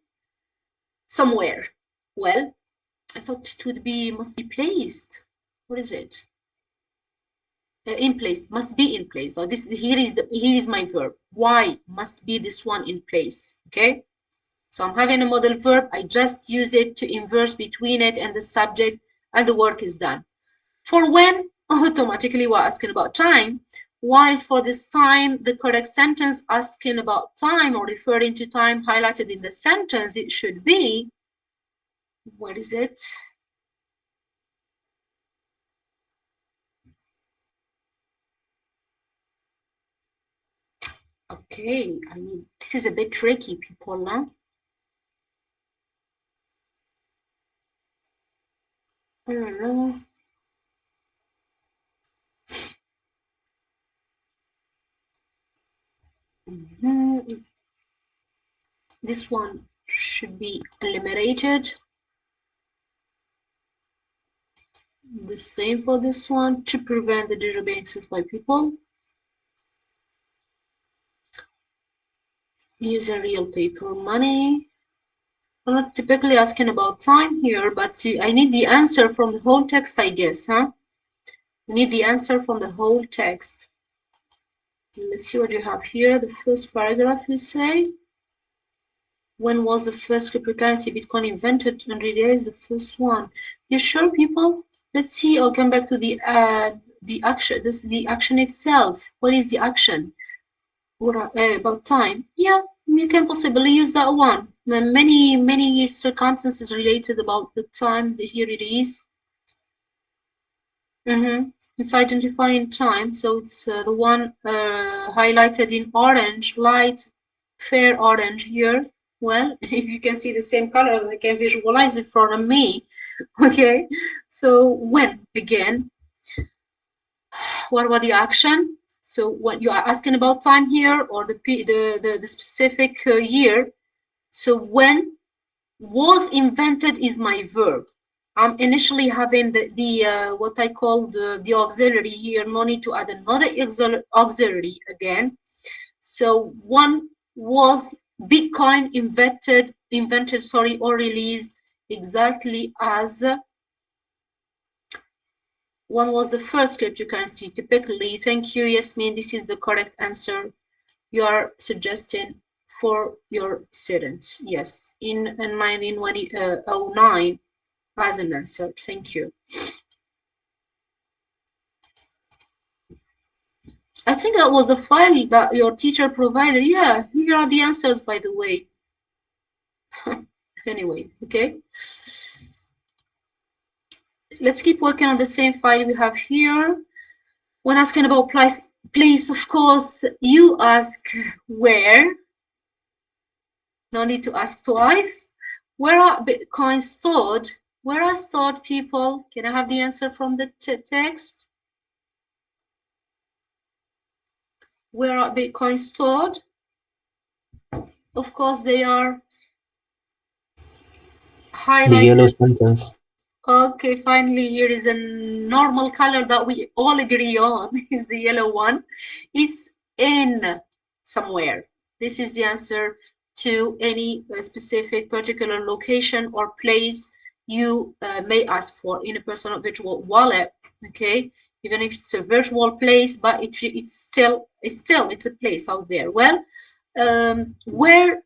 somewhere. Well, I thought it would be must be placed. What is it? In place, must be in place. So this here is my verb. Why must be this one in place? Okay. So I'm having a modal verb. I just use it to inverse between it and the subject, and the work is done. For when, automatically we're asking about time, while for this time, the correct sentence asking about time or referring to time highlighted in the sentence, it should be, what is it? Okay, I mean, this is a bit tricky, people, now. I don't know. This one should be eliminated. The same for this one, to prevent the digital being accessed by people. Using real paper money. I'm not typically asking about time here, but I need the answer from the whole text, I guess, huh? I need the answer from the whole text. Let's see what you have here. The first paragraph, you say. When was the first cryptocurrency Bitcoin invented? And really is the first one. You sure, people? Let's see. I'll come back to the action. This is the action itself. What is the action? About time. Yeah, you can possibly use that one. Many circumstances related about the time. Here it is. It's identifying time, so it's the one highlighted in orange, light, fair orange here. Well, if you can see the same color, I can visualize it for me. Okay, so when again, what about the action? So what you are asking about time here, or the specific year. So when was invented is my verb. I'm initially having the what I call the auxiliary here. No need to add another auxiliary again. So one was Bitcoin invented, sorry, or released exactly as one was the first cryptocurrency. Typically, thank you, Yasmin. This is the correct answer you are suggesting for your students. Yes, in 1909 as an answer. Thank you. I think that was the file that your teacher provided. Yeah, here are the answers, by the way. Anyway, okay. Let's keep working on the same file we have here. When asking about place, of course, you ask where. No need to ask twice. Where are Bitcoins stored? Where are stored, people? Can I have the answer from the text? Where are Bitcoins stored? Of course, they are The yellow highlighted. sentence. Okay, finally, here is a normal color that we all agree on, is the yellow one. It's in somewhere. This is the answer to any specific particular location or place you may ask for in a personal virtual wallet. Okay, even if it's a virtual place, but it's still it's a place out there. Well, where,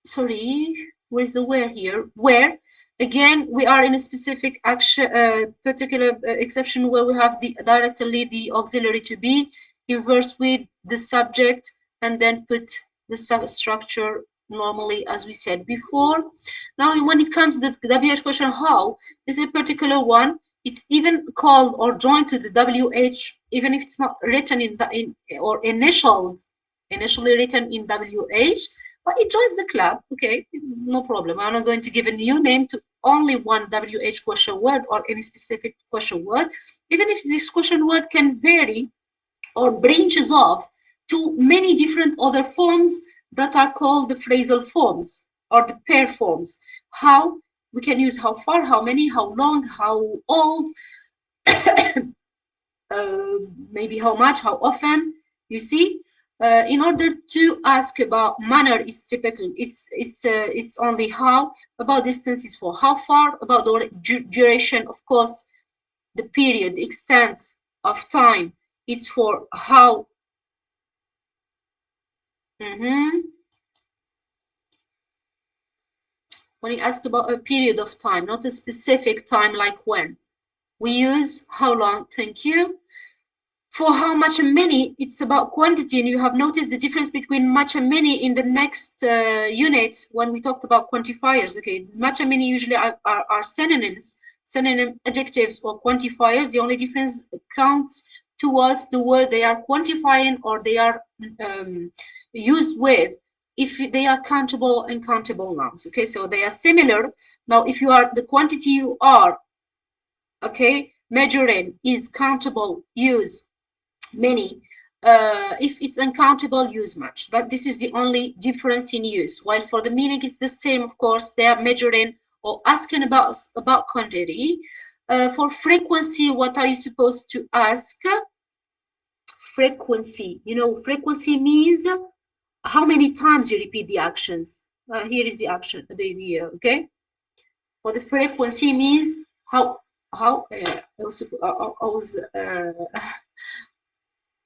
sorry, where's the where here? Where, again, we are in a specific action, particular exception where we have the directly the auxiliary to be inverse with the subject and then put the substructure normally, as we said before. Now, when it comes to the WH question, how is a particular one? It's even called or joined to the WH, even if it's not written in the or initially written in WH, but it joins the club. Okay, no problem. I'm not going to give a new name to only one WH question word or any specific question word, even if this question word can vary or branches off to many different other forms that are called the phrasal forms or the pair forms. How we can use how far, how many, how long, how old, uh, maybe how much, how often, you see. In order to ask about manner, is typical. It's only how. About distance is for how far. About the duration, of course, the period, the extent of time, it's for how. When you ask about a period of time, not a specific time like when, we use how long. Thank you. For how much and many, it's about quantity, and you have noticed the difference between much and many in the next unit when we talked about quantifiers. Okay, much and many usually are synonyms, synonym adjectives or quantifiers. The only difference counts towards the word they are quantifying or they are used with, if they are countable and countable nouns. Okay, so they are similar. Now, if you are the quantity you are, okay, measuring is countable, use many. If it's uncountable, use much. This is the only difference in use. While for the meaning, it's the same. Of course, they are measuring or asking about quantity. For frequency, what are you supposed to ask? Frequency. You know, frequency means how many times you repeat the actions. Here is the action. Okay. For the frequency means how.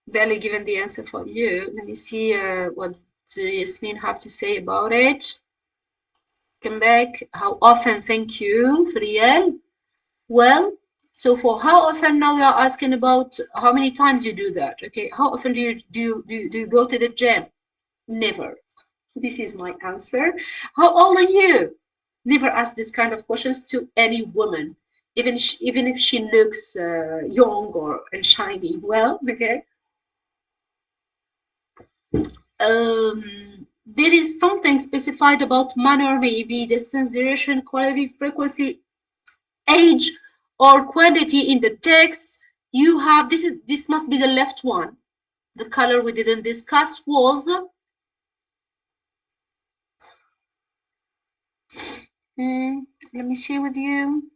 Barely given the answer for you. Let me see what Yasmin have to say about it. Come back. How often? Thank you, Friel. Well, So for how often, now we are asking about how many times you do that. Okay, how often do you go to the gym? Never. This is my answer. How old are you? Never ask this kind of questions to any woman, even if she looks young or and shiny. Well, okay. There is something specified about manner, maybe distance, duration, quality, frequency, age, or quantity in the text. You have this must be the left one. The color we didn't discuss was let me share with you.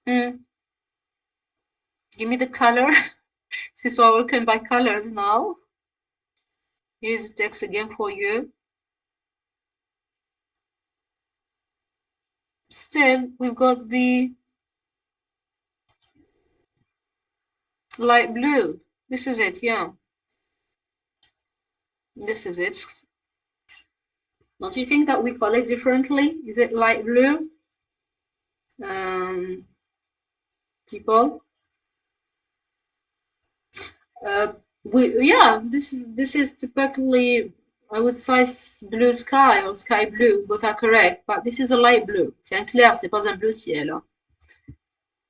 Mm, give me the color. Since we're working by colors now. Here's the text again for you. Still, we've got the light blue. This is it, yeah. This is it. Don't you think that we call it differently? Is it light blue? People? Uh, yeah, this is typically, I would say, blue sky or sky blue. Both are correct, but this is a light blue. C'est un clair, c'est pas un bleu ciel. Hein.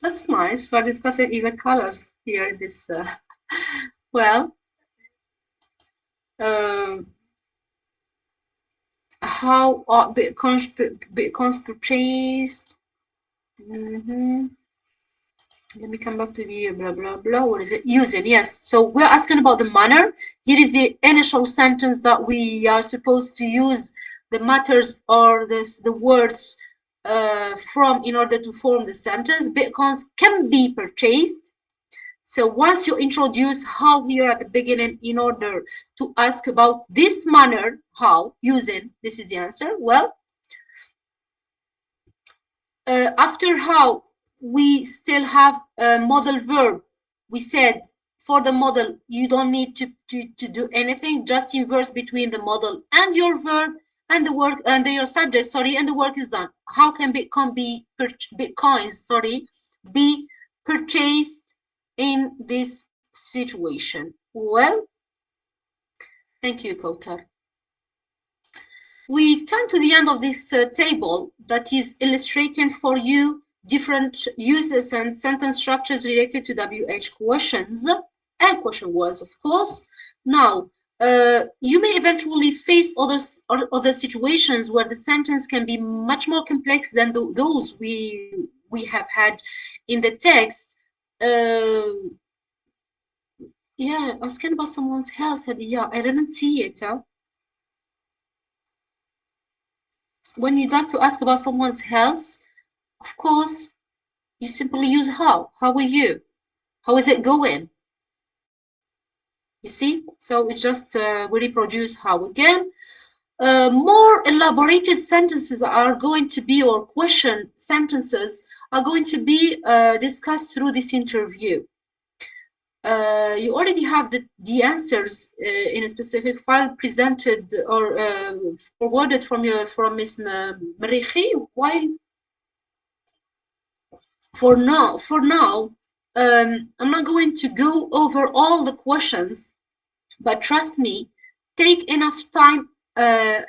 That's nice. We're discussing even colors here in this. Well, how are Bitcoins purchased? Let me come back to the blah blah blah. What is it? Using, yes. So we're asking about the manner. Here is the initial sentence that we are supposed to use the matters or the words from in order to form the sentence. Bitcoins can be purchased. So once you introduce how here at the beginning in order to ask about this manner, how, using, this is the answer. Well, after how, we still have a modal verb. We said for the modal, you don't need to do anything, just inverse between the modal and your verb and the work and your subject, sorry, and the work is done. How can Bitcoins, sorry, be purchased in this situation? Well, thank you, Kautar. We come to the end of this table that is illustrating for you different uses and sentence structures related to WH questions and question words, of course. Now, you may eventually face other situations where the sentence can be much more complex than those we have had in the text. Yeah, asking about someone's health. Yeah, I didn't see it. Huh? When you'd like to ask about someone's health, of course, you simply use how. How are you? How is it going? You see? So we just we reproduce how again. More elaborated sentences are going to be, or question sentences are going to be discussed through this interview. You already have the answers in a specific file presented or forwarded from Ms. Marichi. While for now, I'm not going to go over all the questions, but trust me, take enough time at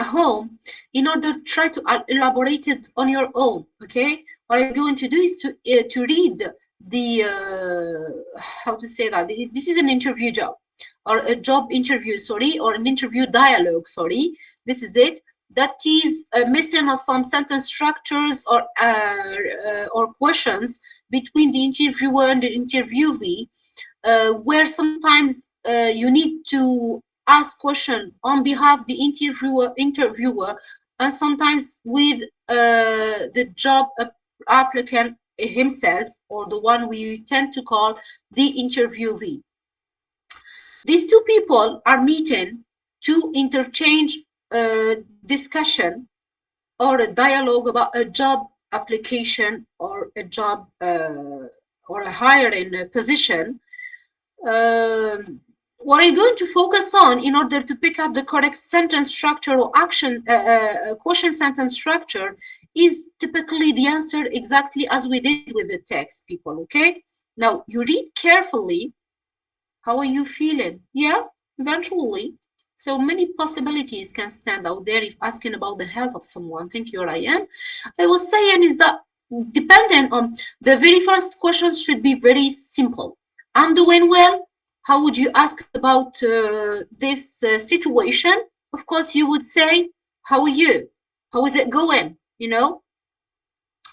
home in order to try to elaborate it on your own. Okay, what I'm going to do is to read the how to say that this is an interview job or a job interview, sorry, or an interview dialogue, sorry. This is it. That is missing of some sentence structures or questions between the interviewer and the interviewee, where sometimes you need to ask question on behalf of the interviewer, and sometimes with the job applicant himself, or the one we tend to call the interviewee. These two people are meeting to interchange discussion or a dialogue about a job application or a job or a hiring position. What are you going to focus on in order to pick up the correct sentence structure or action question sentence structure is typically the answer exactly as we did with the text, people, okay? Now, you read carefully. How are you feeling? Yeah, eventually. So many possibilities can stand out there if asking about the health of someone. Thank you, Ryan. I was saying is that dependent on the very first questions should be very simple. I'm doing well. How would you ask about this situation? Of course, you would say, how are you? How is it going? You know,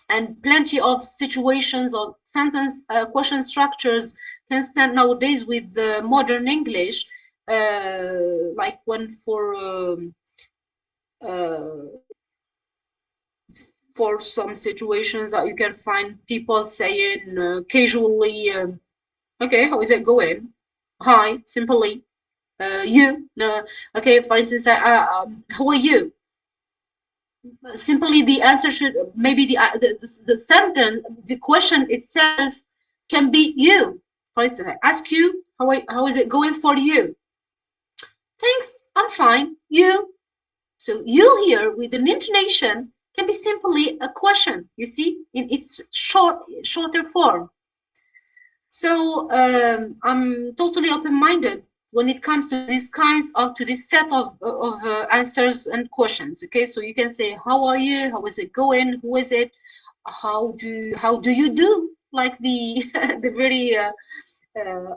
and plenty of situations or sentence question structures can stand nowadays with the modern English, like when uh, for some situations that you can find people saying casually, okay, how is it going? Hi, simply. You, okay, for instance, how are you? Simply the answer should maybe the sentence, the question itself can be you. For instance, I ask you, how is it going for you? Thanks, I'm fine. You? So you here with an intonation can be simply a question, you see, in its shorter form. So I'm totally open-minded when it comes to these kinds of to this set of answers and questions. Okay, so you can say, "How are you? How is it going? Who is it? How do you do?" Like the the very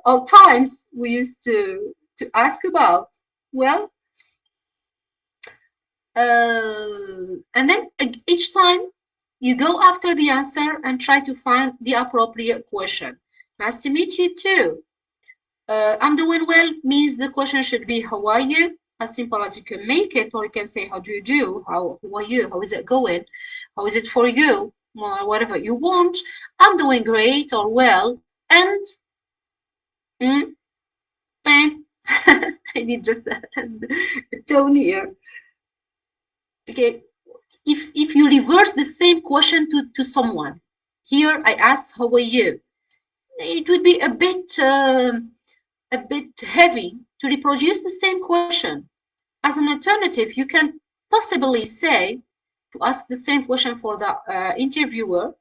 old times we used to ask about. Well, and then each time you go after the answer and try to find the appropriate question. Nice to meet you too. I'm doing well means the question should be how are you? As simple as you can make it, or you can say how do you do? Who are you? How is it going? How is it for you? Or whatever you want. I'm doing great or well. And mm, bang. I need just a tone here. Okay. If you reverse the same question to someone, here I ask how are you? It would be a bit heavy to reproduce the same question. As an alternative, you can possibly say, to ask the same question for the interviewer,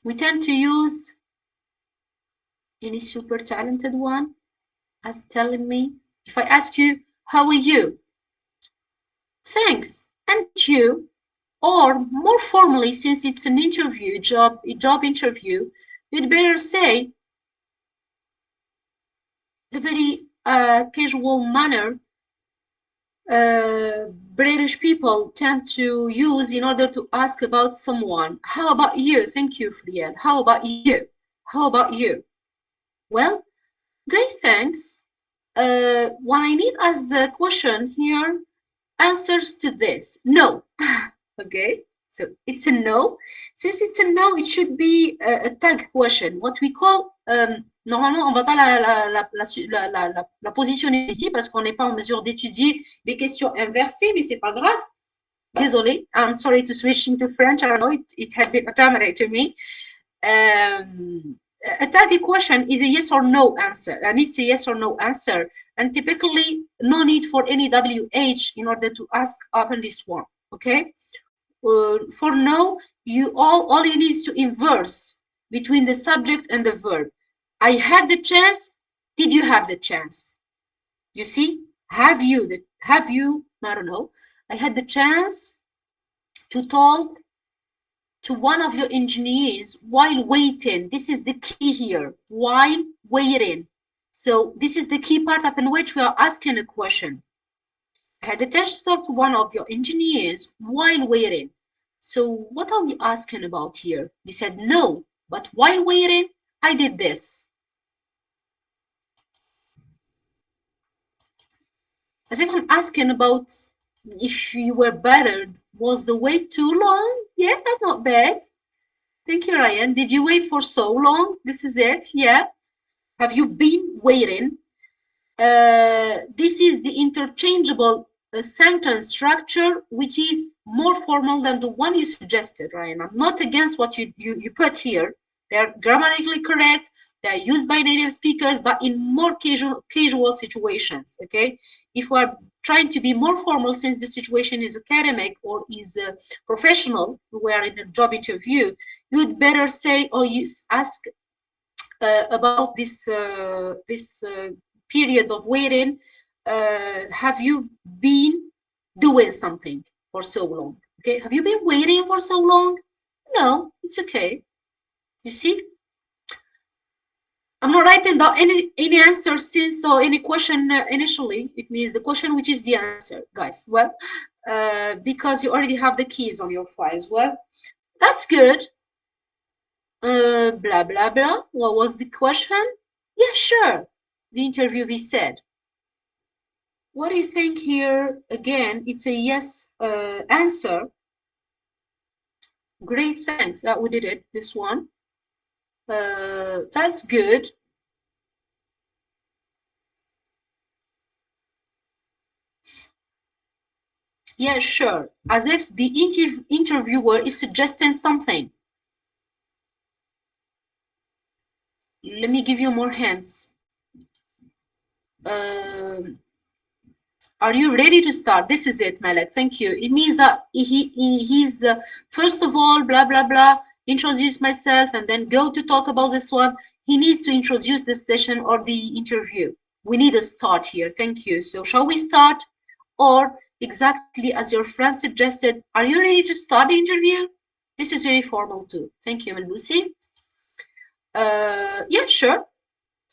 we tend to use any super talented one as telling me, if I ask you, how are you? Thanks, and you? Or more formally, since it's an interview, a job interview, you'd better say a very casual manner British people tend to use in order to ask about someone. How about you? Thank you, Friel. How about you? How about you? Well, great, thanks. What I need as a question here answers to this. No. Okay, so it's a no. Since it's a no, it should be a tag question. What we call, normalement, on ne va pas la positionner ici parce qu'on n'est pas en mesure d'étudier les questions inversées, mais c'est pas grave. Désolé, I'm sorry to switch into French. I know it had been automatic to me. A tag question is a yes or no answer, and it's a yes or no answer. And typically, no need for any WH in order to ask upon this one. Okay. For no, all you need is to inverse between the subject and the verb. I had the chance. Did you have the chance? You see, have you? I don't know. I had the chance to talk to one of your engineers while waiting. This is the key here. While waiting. So this is the key part upon which we are asking a question. I had the chance to talk to one of your engineers while waiting. So what are we asking about here? You said no, but while waiting, I did this. As if I'm asking about if you were better, was the wait too long? Yeah, that's not bad. Thank you, Ryan. Did you wait for so long? This is it. Yeah. Have you been waiting? This is the interchangeable sentence structure, which is more formal than the one you suggested, Ryan. I'm not against what you put here. They're grammatically correct. They are used by native speakers, but in more casual situations. Okay, if we are trying to be more formal, since the situation is academic or is professional, we are in a job interview, you would better say or use ask about this period of waiting. Have you been doing something for so long? Okay, have you been waiting for so long? No, it's okay. You see, I'm not writing down any answer since or any question initially. It means the question which is the answer, guys. Well, because you already have the keys on your files. Well, that's good. Blah blah blah. What was the question? Yeah, sure. The interviewee said. What do you think here? Again, it's a yes answer. Great, thanks. That we did it. This one. That's good. Yeah, sure. As if the interviewer is suggesting something. Let me give you more hints. Um, Are you ready to start? This is it, Malek. Thank you. It means that he's first of all, blah blah blah, introduce myself, and then go to talk about this one. He needs to introduce this session or the interview. We need a start here. Thank you. So shall we start? Or exactly as your friend suggested, are you ready to start the interview? This is very formal too. Thank you, Melbusi. Yeah, sure.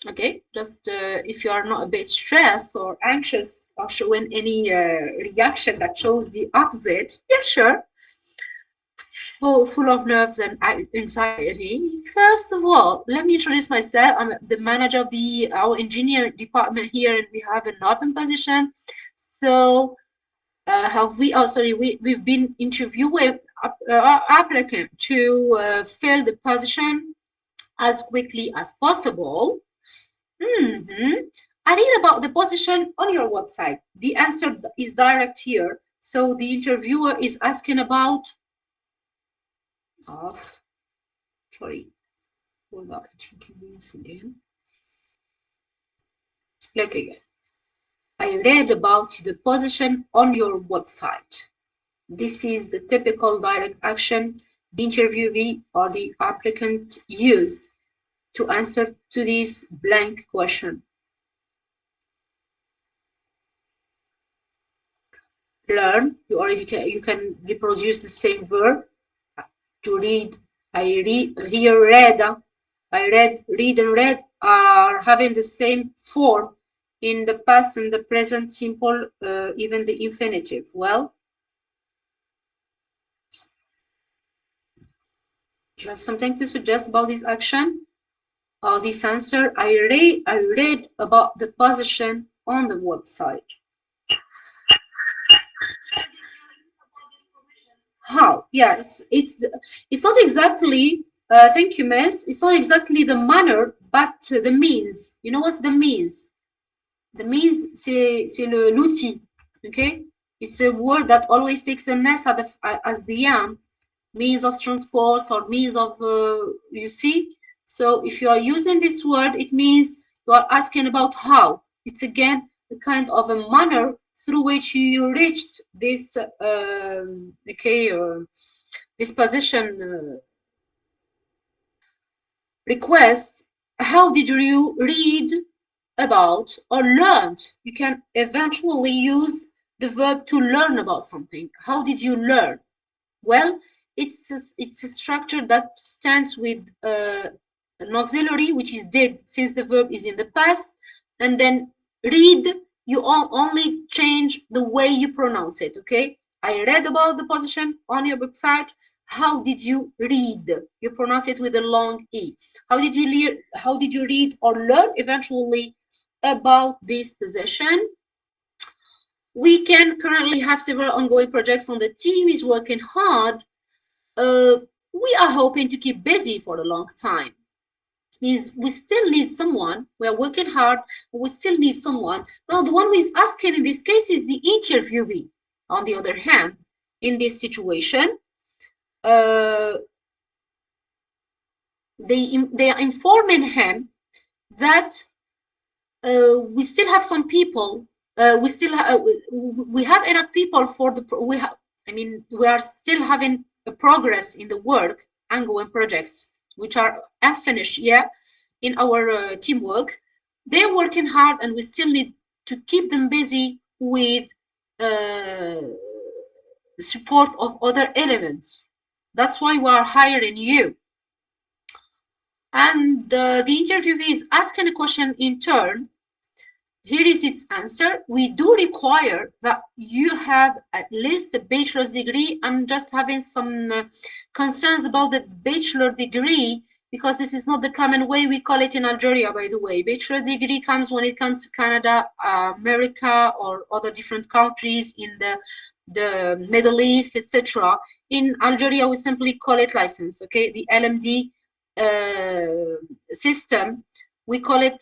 Okay, just if you are not a bit stressed or anxious or showing any reaction that shows the opposite, yeah, sure. Full of nerves and anxiety. First of all, let me introduce myself. I'm the manager of our engineer department here, and we have an open position. So have we? Oh, sorry, we've been interviewing applicant to fill the position as quickly as possible. I read about the position on your website. The answer is direct here. So the interviewer is asking about, oh, sorry, hold on, inconvenience again. Look again. I read about the position on your website. This is the typical direct action the interviewee or the applicant used to answer to this blank question. Learn, you can reproduce the same verb. To read, read and read are having the same form in the past and the present simple, even the infinitive. Well, do you have something to suggest about this action or this answer? I read about the position on the website. How? Yeah, it's not exactly. Thank you, Miss. It's not exactly the manner, but the means. You know what's the means? The means, c'est l'outil. Okay, it's a word that always takes an s as the end, means of transport or means of you see. So if you are using this word, it means you are asking about how. It's again a kind of a manner through which you reached this okay this position request. How did you read about or learned? You can eventually use the verb to learn about something. How did you learn? Well, it's a structure that stands with an auxiliary, which is did, since the verb is in the past, and then read, you only change the way you pronounce it, okay? I read about the position on your website. How did you read? You pronounce it with a long E. How did you read or learn eventually about this position? We can currently have several ongoing projects on the team is working hard. We are hoping to keep busy for a long time. Means we still need someone. We are working hard, but we still need someone. Now, the one who is asking in this case is the interviewee. On the other hand, in this situation, they are informing him that we still have some people. We have enough people for the. We have. I mean, we are still having a progress in the work, ongoing projects, which are unfinished. Yeah, in our teamwork, they're working hard, and we still need to keep them busy with uh, support of other elements. That's why we are hiring you. And the interviewee is asking a question in turn. Here is its answer. We do require that you have at least a bachelor's degree. I'm just having some concerns about the bachelor degree because this is not the common way we call it in Algeria, by the way. Bachelor degree comes when it comes to Canada, America, or other different countries in the Middle East, etc. In Algeria, we simply call it license, okay? The LMD system, we call it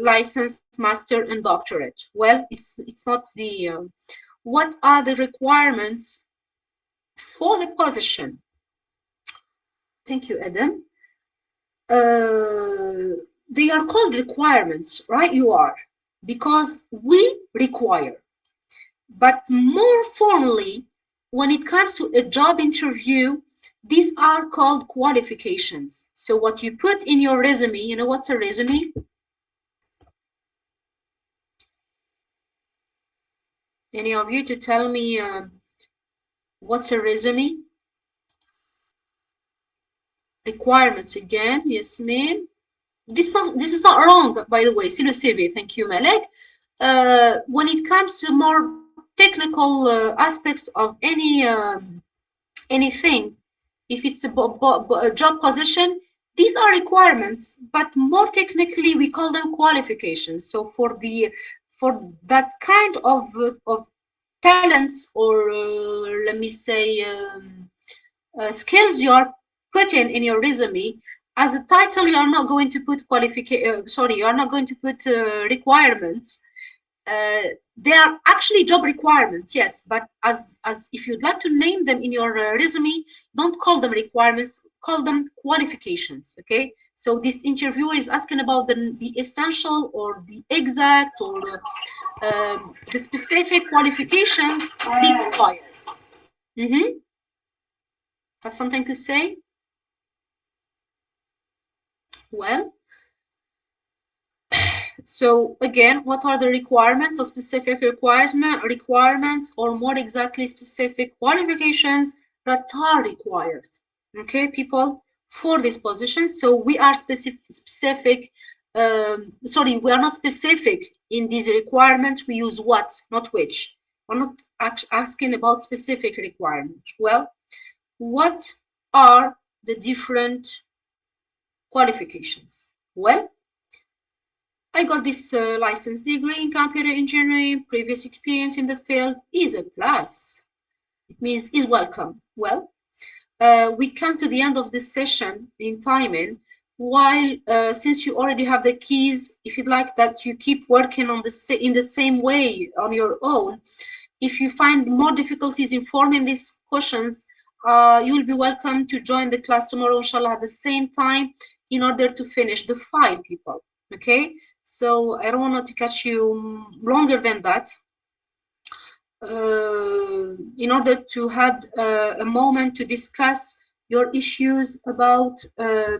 license, master, and doctorate. Well, it's not the. What are the requirements for the position? Thank you, Adam. They are called requirements, right? You are, because we require. But more formally, when it comes to a job interview, these are called qualifications. So what you put in your resume, you know what's a resume? Any of you to tell me what's a resume? Requirements again, yes, ma'am. This is not wrong, by the way. C'est le CV. Thank you, Malek. When it comes to more technical aspects of anything, if it's a job position, these are requirements, but more technically we call them qualifications. So for that kind of talents or let me say skills you are putting in your resume, as a title you are not going to put you are not going to put requirements. They are actually job requirements, yes, but as if you'd like to name them in your resume, don't call them requirements, call them qualifications, okay? So this interviewer is asking about the essential or the exact or the specific qualifications required. Mm-hmm. Have something to say? Well, so again, what are the requirements or specific requirements or more exactly specific qualifications that are required? Okay, people, for this position. So we are sorry, we are not specific in these requirements. We use what, not which. We're not asking about specific requirements. Well, what are the different qualifications? Well, I got this license degree in computer engineering. Previous experience in the field is a plus. It means is welcome. Well, we come to the end of this session in timing. While since you already have the keys, if you'd like that you keep working on in the same way on your own, if you find more difficulties in forming these questions, you'll be welcome to join the class tomorrow, inshallah, at the same time in order to finish the file, people. Okay, so I don't want to catch you longer than that. In order to have a moment to discuss your issues about, I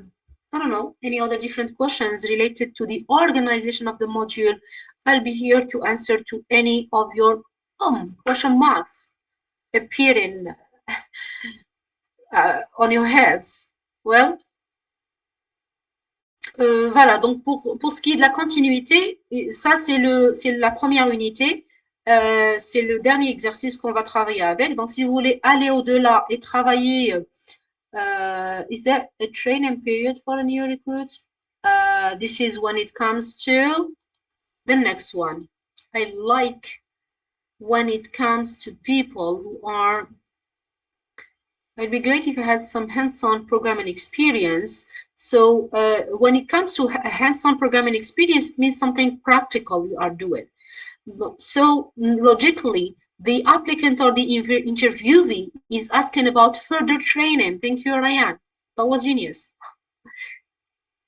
don't know, any other different questions related to the organization of the module, I'll be here to answer to any of your question marks appearing on your heads. Well, voilà, donc pour ce qui est de la continuité, ça c'est la première unité, c'est le dernier exercice qu'on va travailler avec. Donc si vous voulez aller au-delà et travailler, is there a training period for a new recruit? This is when it comes to the next one. I like when it comes to people who are. It'd be great if you had some hands-on programming experience. So when it comes to hands-on programming experience, it means something practical you are doing. So logically, the applicant or the interviewee is asking about further training. Thank you, Ryan. That was genius.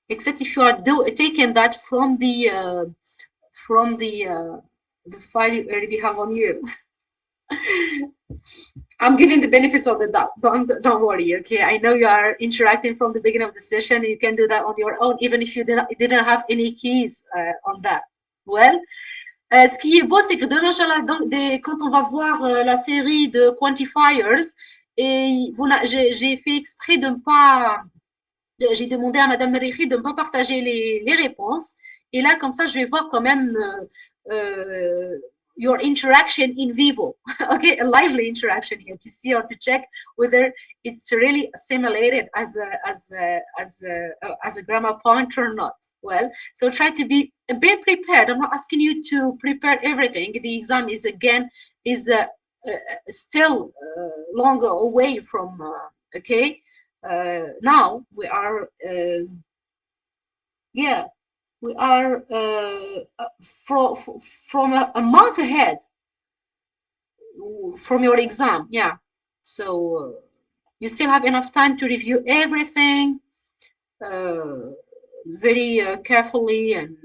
except if you are taking that from the file you already have on you. I'm giving the benefits of the doubt. Don't worry, okay? I know you are interacting from the beginning of the session. You can do that on your own, even if you didn't have any keys on that. Well, ce qui est beau, c'est que demain, Inch'Allah, quand on va voir la série de quantifiers, et j'ai fait exprès de ne pas, j'ai demandé à Madame Merikhi de ne pas partager les réponses. Et là, comme ça, je vais voir quand même your interaction in vivo. Okay, a lively interaction here to see or to check whether it's really assimilated as a grammar point or not. Well, so try to be prepared. I'm not asking you to prepare everything. The exam is again is still longer away from okay. Now we are yeah, we are from a month ahead from your exam. Yeah, so you still have enough time to review everything very carefully. And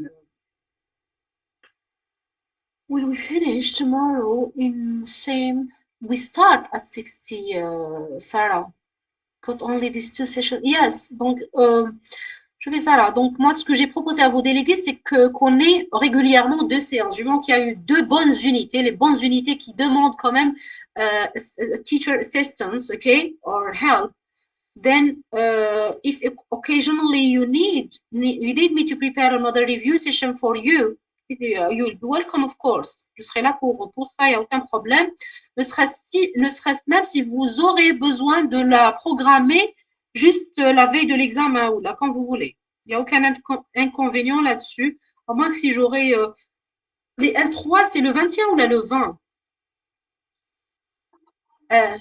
will we finish tomorrow in same? We start at 60, Sarah. Got only these two sessions. Yes, donc je fais ça là. Donc moi, ce que j'ai proposé à vos délégués, c'est que qu'on ait régulièrement deux séances. Du moment qu'il y a eu deux bonnes unités, les bonnes unités qui demandent quand même teacher assistance, okay, or help. Then, if occasionally you need me to prepare another review session for you, you'll be welcome, of course. Je serai là pour ça, il n'y a aucun problème. Ne serait-ce même si vous aurez besoin de la programmer juste la veille de l'examen ou là, quand vous voulez. Il n'y a aucun inconvénient là-dessus. À moins que si j'aurais les L3, c'est le 21 ou là, le 20? euh,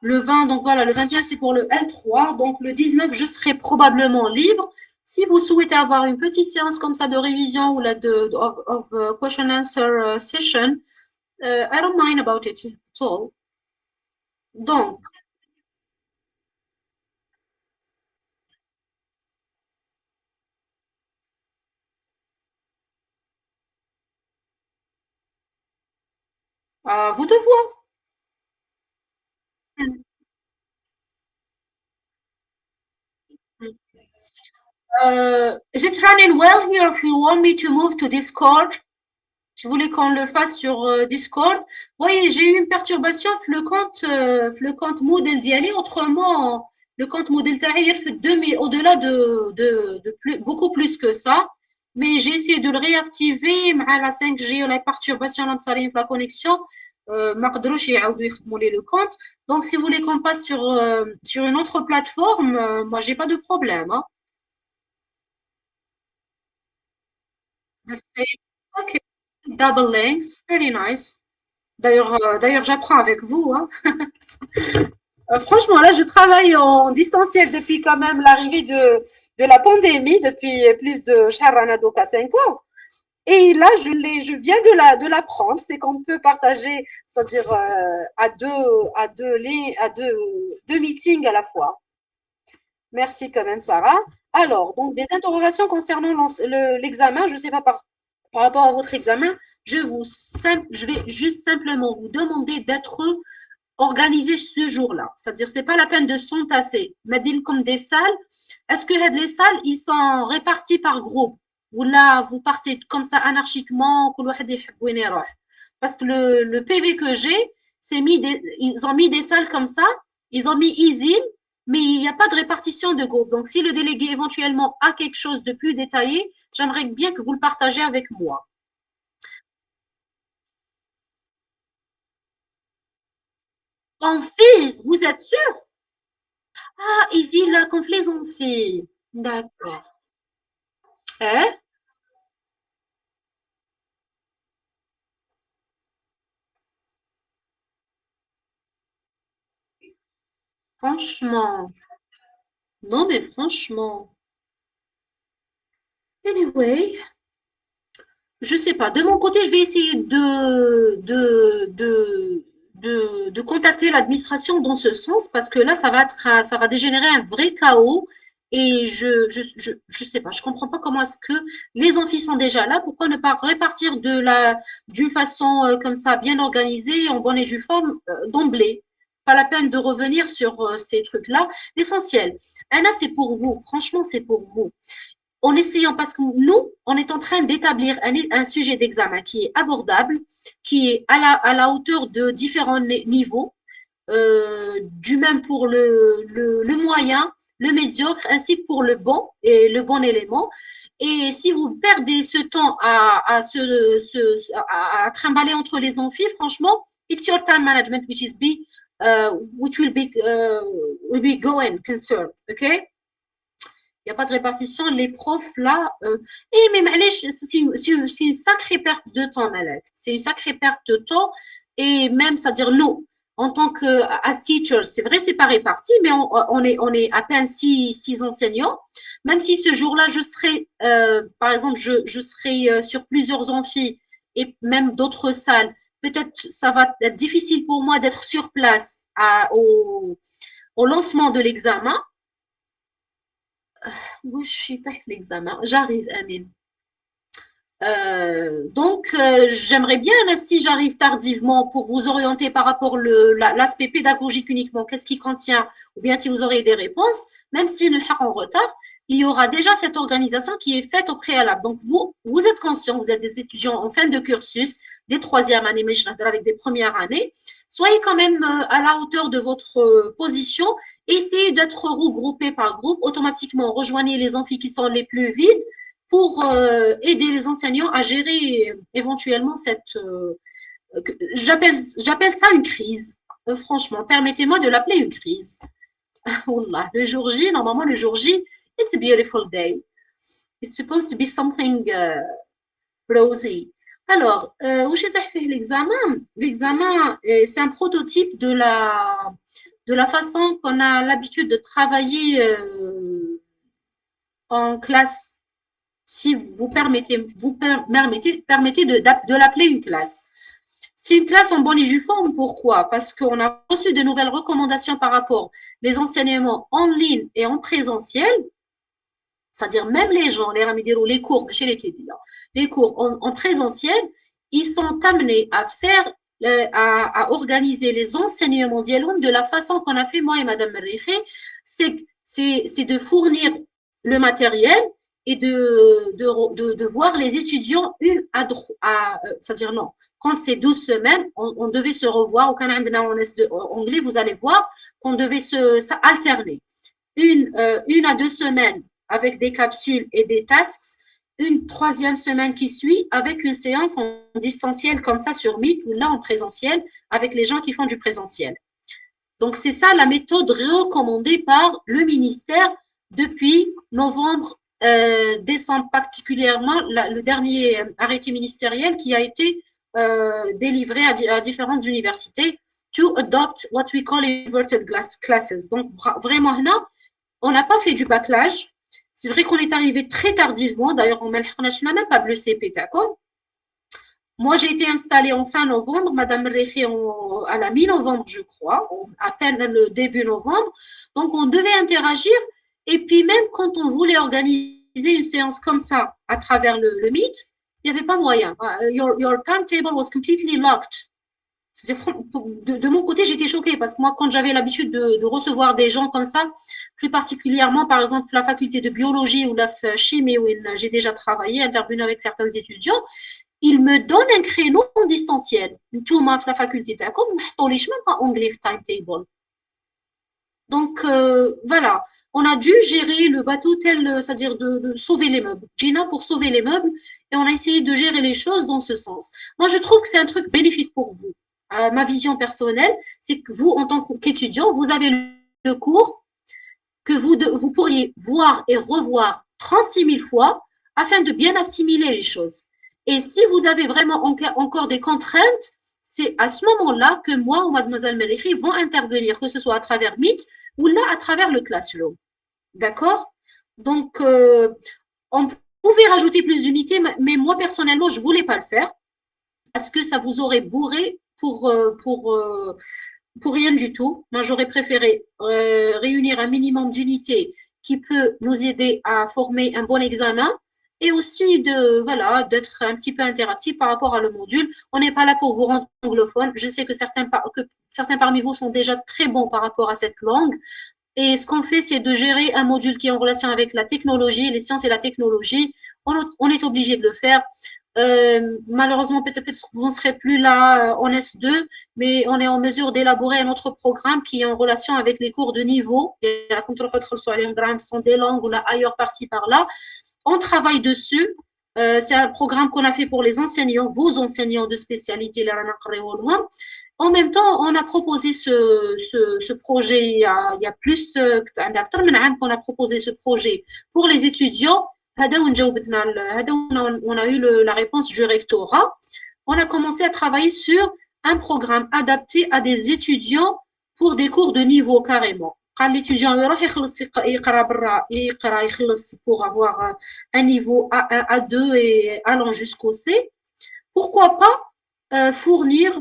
Le 20, donc voilà, le 21, c'est pour le L3. Donc le 19, je serai probablement libre. Si vous souhaitez avoir une petite séance comme ça de révision ou là of question answer session, I don't mind about it at all. Donc, à vous de voir. Is it running well here if you want me to move to Discord? Si vous voulez qu'on le fasse sur Discord. Oui, j'ai eu une perturbation le compte modèle d'y aller. Autrement, le compte modèle تاعي fait au-delà de plus, beaucoup plus que ça. Mais j'ai essayé de le réactiver مع la 5G la perturbation اللي صارين في la connexion. ما قدروش يعاودوا يخدموا لي le compte. Donc, si vous voulez qu'on passe sur une autre plateforme, moi, j'ai pas de problème. Hein. The same. OK. Double links. Very nice. D'ailleurs, j'apprends avec vous. Hein. Franchement, là, je travaille en distanciel depuis quand même l'arrivée de la pandémie, depuis plus de Shahranadoka 5 ans. Et là, je viens de l'apprendre. C'est qu'on peut partager, c'est-à-dire deux meetings à la fois. Merci quand même, Sarah. Alors, donc, des interrogations concernant l'examen. Je ne sais pas par rapport à votre examen. Je vais juste simplement vous demander d'être organisé ce jour-là. C'est-à-dire, c'est pas la peine de s'entasser. Madine comme des salles. Est-ce que les salles, ils sont répartis par groupe? Ou là, vous partez comme ça anarchiquement, parce que le PV que j'ai, ils ont mis des salles comme ça, ils ont mis Isil, mais il n'y a pas de répartition de groupe. Donc, si le délégué éventuellement a quelque chose de plus détaillé, j'aimerais bien que vous le partagez avec moi. En fille, vous êtes sûr? Ah, Isil, la conflit en fille. D'accord. Hein? Franchement. Non, mais franchement. Anyway, je sais pas. De mon côté, je vais essayer de contacter l'administration dans ce sens parce que là, ça va dégénérer un vrai chaos. Et je sais pas, je comprends pas comment est-ce que les amphis sont déjà là. Pourquoi ne pas répartir d'une façon comme ça, bien organisée, en bonne et due forme, d'emblée? Pas la peine de revenir sur ces trucs-là. L'essentiel, Anna, c'est pour vous. Franchement, c'est pour vous en essayant, parce que nous, on est en train d'établir un sujet d'examen qui est abordable, qui est à la hauteur de différents niveaux, du même pour le moyen, le médiocre, ainsi que pour le bon et le bon élément. Et si vous perdez ce temps à trimballer entre les amphis, franchement, it's your time management which will be going concerned, okay? Il n'y a pas de répartition. Les profs, là, mais c'est une sacrée perte de temps, Malek. C'est une sacrée perte de temps. Et même, c'est-à-dire, nous, en tant que as teachers, c'est vrai, c'est pas réparti, mais on est à peine six enseignants. Même si ce jour-là, je serai, par exemple, je serai sur plusieurs amphis et même d'autres salles, peut-être ça va être difficile pour moi d'être sur place au lancement de l'examen. وش يطيح في l'examen. J'arrive, Amine. J'aimerais bien, là, si j'arrive tardivement, pour vous orienter par rapport l'aspect pédagogique uniquement, qu'est-ce qui contient, ou bien si vous aurez des réponses, même si nous sommes en retard, il y aura déjà cette organisation qui est faite au préalable. Donc, vous êtes conscients, vous êtes des étudiants en fin de cursus, des troisièmes années, mais je avec des premières années. Soyez quand même à la hauteur de votre position. Essayez d'être regroupés par groupe. Automatiquement, rejoignez les amphis qui sont les plus vides pour aider les enseignants à gérer éventuellement j'appelle ça une crise. Franchement, permettez-moi de l'appeler une crise. Wallah, le jour J, normalement, le jour J, it's a beautiful day. It's supposed to be something rosy. Alors, où j'ai fait l'examen? L'examen, c'est un prototype de la façon qu'on a l'habitude de travailler en classe. Si vous permettez de l'appeler une classe. C'est une classe en bonne et due forme. Pourquoi? Parce qu'on a reçu de nouvelles recommandations par rapport les enseignements en ligne et en présentiel. C'est-à-dire même les gens, les cours, les cours en présentiel, ils sont amenés à faire, à organiser les enseignements violents de la façon qu'on a fait moi et Madame Merriché, c'est de fournir le matériel et de voir les étudiants c'est-à-dire non, quand c'est 12 semaines, on devait se revoir, au Canada en anglais, vous allez voir qu'on devait alterner. Une à 2 semaines avec des capsules et des tasks, une troisième semaine qui suit avec une séance en distanciel comme ça sur Meet ou là en présentiel avec les gens qui font du présentiel. Donc, c'est ça la méthode recommandée par le ministère depuis novembre, décembre particulièrement, le dernier arrêté ministériel qui a été délivré à différentes universités to adopt what we call inverted classes. Donc, vraiment, là, on n'a pas fait du bâclage. C'est vrai qu'on est arrivé très tardivement. D'ailleurs, on n'a même pas le CP, d'accord? Moi, j'ai été installée en fin novembre, Madame Réché à la mi-novembre, je crois, à peine le début novembre. Donc, on devait interagir. Et puis, même quand on voulait organiser une séance comme ça à travers le Meet, il n'y avait pas moyen. Your timetable was completely locked. De mon côté, j'étais choquée parce que moi, quand j'avais l'habitude de recevoir des gens comme ça, plus particulièrement, par exemple, la faculté de biologie ou la chimie où j'ai déjà travaillé, intervenu avec certains étudiants, ils me donnent un créneau en distanciel. Tout ma la faculté d'accord, je même pas anglais timetable. Donc, voilà, on a dû gérer le bateau tel, c'est-à-dire de sauver les meubles. Gina pour sauver les meubles et on a essayé de gérer les choses dans ce sens. Moi, je trouve que c'est un truc bénéfique pour vous. Ma vision personnelle, c'est que vous, en tant qu'étudiant, vous avez le cours que vous pourriez voir et revoir 36 000 fois afin de bien assimiler les choses. Et si vous avez vraiment encore des contraintes, c'est à ce moment-là que moi ou Mademoiselle Merikhi vont intervenir, que ce soit à travers Meet ou là à travers le Classroom. D'accord? Donc, on pouvait rajouter plus d'unités, mais moi personnellement, je ne voulais pas le faire parce que ça vous aurait bourré pour rien du tout. Moi, j'aurais préféré réunir un minimum d'unités qui peut nous aider à former un bon examen et aussi voilà, d'être un petit peu interactif par rapport à le module. On n'est pas là pour vous rendre anglophone. Je sais que certains parmi vous sont déjà très bons par rapport à cette langue. Et ce qu'on fait, c'est de gérer un module qui est en relation avec la technologie, les sciences et la technologie. On est obligé de le faire. Malheureusement, peut-être que vous ne serez plus là en S2, mais on est en mesure d'élaborer un autre programme qui est en relation avec les cours de niveau. Et la contrôle sont des langues ou là, ailleurs par-ci par-là. On travaille dessus. C'est un programme qu'on a fait pour les enseignants, vos enseignants de spécialité. En même temps, on a proposé ce projet il y a plus qu'on a proposé ce projet pour les étudiants. On a eu la réponse du rectorat. On a commencé à travailler sur un programme adapté à des étudiants pour des cours de niveau carrément. L'étudiant pour avoir un niveau A1, A2 et allant jusqu'au C. Pourquoi pas fournir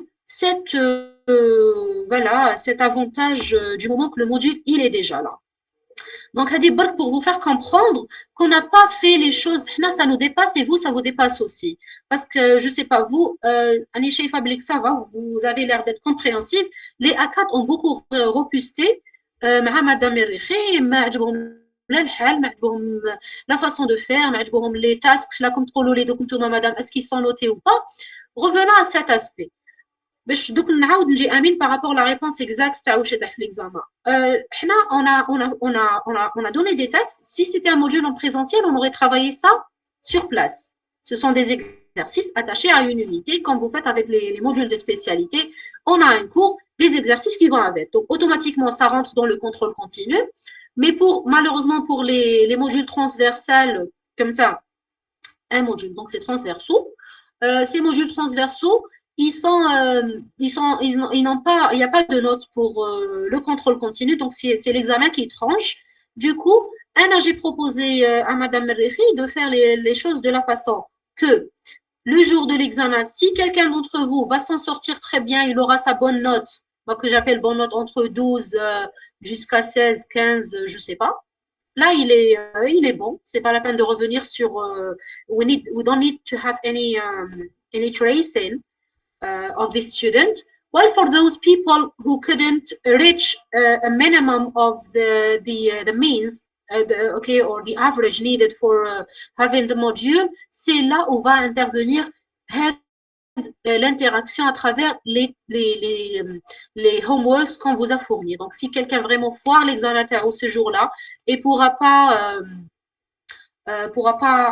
voilà, cet avantage du moment que le module il est déjà là. Donc, pour vous faire comprendre qu'on n'a pas fait les choses, ça nous dépasse et vous, ça vous dépasse aussi. Parce que, je ne sais pas, vous, Anisha Fablik, ça va, vous avez l'air d'être compréhensif. Les A4 ont beaucoup repusté. Madame Merrichi, la façon de faire, les tasks, la contrôle, les documents, madame, est-ce qu'ils sont notés ou pas? Revenons à cet aspect. باش دوك نعاود نجي امين par rapport à la réponse exacte تاع واش يطيح في l'examen. On a donné des textes. Si c'était un module en présentiel, on aurait travaillé ça sur place. Ce sont des exercices attachés à une unité, comme vous faites avec les modules de spécialité. On a un cours, des exercices qui vont avec. Donc, automatiquement, ça rentre dans le contrôle continu. Mais malheureusement, pour les modules transversales, comme ça, un module, donc c'est transversaux. Ces modules transversaux, ils n'ont pas, il n'y a pas de notes pour le contrôle continu, donc c'est l'examen qui tranche. Du coup, j'ai proposé à Madame Merrifi de faire les choses de la façon que le jour de l'examen, si quelqu'un d'entre vous va s'en sortir très bien, il aura sa bonne note, moi que j'appelle bonne note entre 12 jusqu'à 16, 15, je ne sais pas. Là, il est bon. C'est pas la peine de revenir sur. We don't need to have any tracing of this student. Well, for those people who couldn't reach a minimum of the means, or the average needed for having the module, c'est là où va intervenir l'interaction à travers les homeworks qu'on vous a fournis. Donc, si quelqu'un vraiment foire l'examen ce jour-là et pourra pas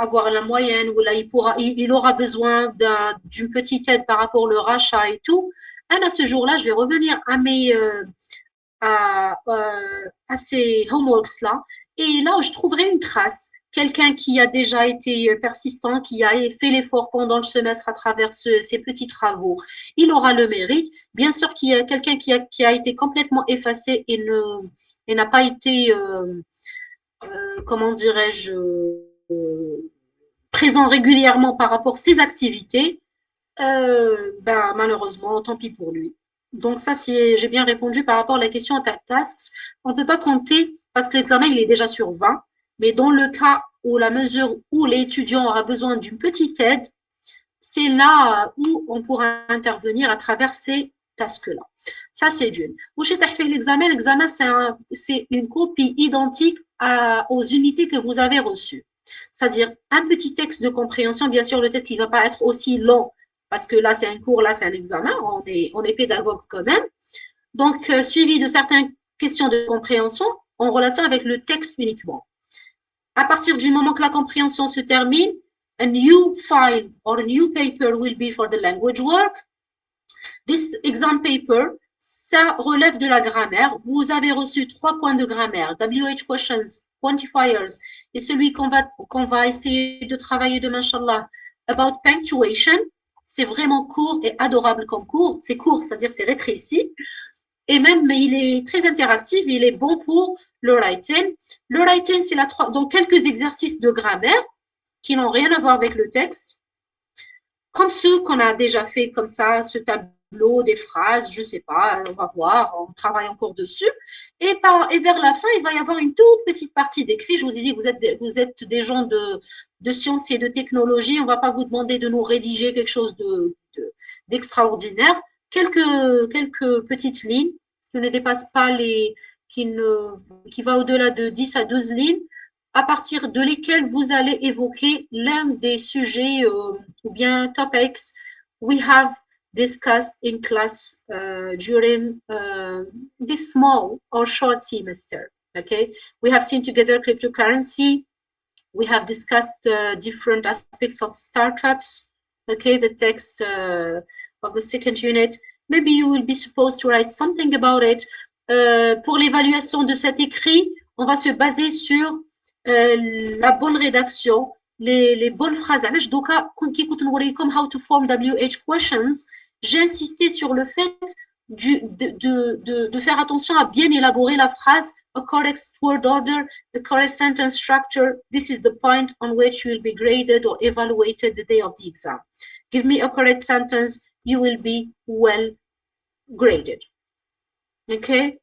avoir la moyenne ou là il aura besoin d'une petite aide par rapport au rachat et tout, à ce jour-là, je vais revenir à ces homeworks-là et là, je trouverai une trace. Quelqu'un qui a déjà été persistant, qui a fait l'effort pendant le semestre à travers ces petits travaux, il aura le mérite. Bien sûr qu'il y a quelqu'un qui a été complètement effacé et n'a pas été, comment dirais-je, présent régulièrement par rapport à ses activités, malheureusement, tant pis pour lui. Donc ça, si j'ai bien répondu par rapport à la question à tasks, on ne peut pas compter parce que l'examen, il est déjà sur 20. Mais dans le cas où la mesure où l'étudiant aura besoin d'une petite aide, c'est là où on pourra intervenir à travers ces tasks-là. Ça, c'est d'une. L'examen, c'est une copie identique aux unités que vous avez reçues. C'est-à-dire un petit texte de compréhension. Bien sûr, le texte ne va pas être aussi long parce que là, c'est un cours, là, c'est un examen. On est pédagogue quand même. Donc, suivi de certaines questions de compréhension en relation avec le texte uniquement. À partir du moment que la compréhension se termine, a new file or a new paper will be for the language work. This exam paper, ça relève de la grammaire. Vous avez reçu 3 points de grammaire, WH questions, quantifiers, et celui qu'on va essayer de travailler demain, Inch'Allah, about punctuation. C'est vraiment court et adorable comme cours. C'est court, c'est-à-dire c'est rétréci. Et même, mais il est très interactif, il est bon pour le writing. Le writing, c'est donc quelques exercices de grammaire qui n'ont rien à voir avec le texte, comme ceux qu'on a déjà fait comme ça, ce tableau tableaux, des phrases, je ne sais pas, on va voir, on travaille encore dessus. Et vers la fin, il va y avoir une toute petite partie d'écrit. Je vous ai dit, vous êtes des gens de sciences et de technologie. On ne va pas vous demander de nous rédiger quelque chose d'extraordinaire. Quelques petites lignes qui ne dépassent pas qui va au-delà de 10 à 12 lignes, à partir de lesquelles vous allez évoquer l'un des sujets ou bien topics we have discussed in class during this small or short semester. Okay, we have seen together cryptocurrency. We have discussed different aspects of startups. Okay, the text of the second unit. Maybe you will be supposed to write something about it. Pour l'évaluation de cet écrit, on va se baser sur la bonne rédaction, les bonnes phrases. علاش دوكا كي كنت نوريكم how to form WH questions, j'ai insisté sur le fait de faire attention à bien élaborer la phrase, a correct word order, a correct sentence structure. This is the point on which you will be graded or evaluated the day of the exam. Give me a correct sentence, you will be well graded. Okay?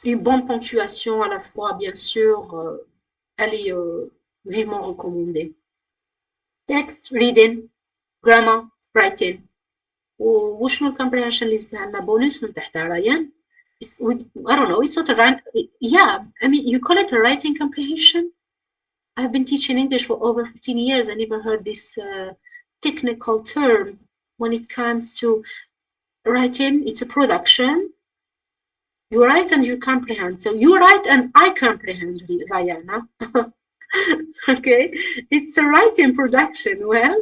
Une bonne ponctuation à la fois, bien sûr, elle est vivement recommandée. Text, reading, grammar, writing. وشنو الكomprehension اللي عندنا بونus من تحتها ريان؟ I don't know, it's not a yeah, I mean, you call it a writing comprehension? I've been teaching English for over 15 years. I never heard this technical term when it comes to writing. It's a production. You write and you comprehend. So you write and I comprehend, Rayana. Okay, it's a writing production. Well,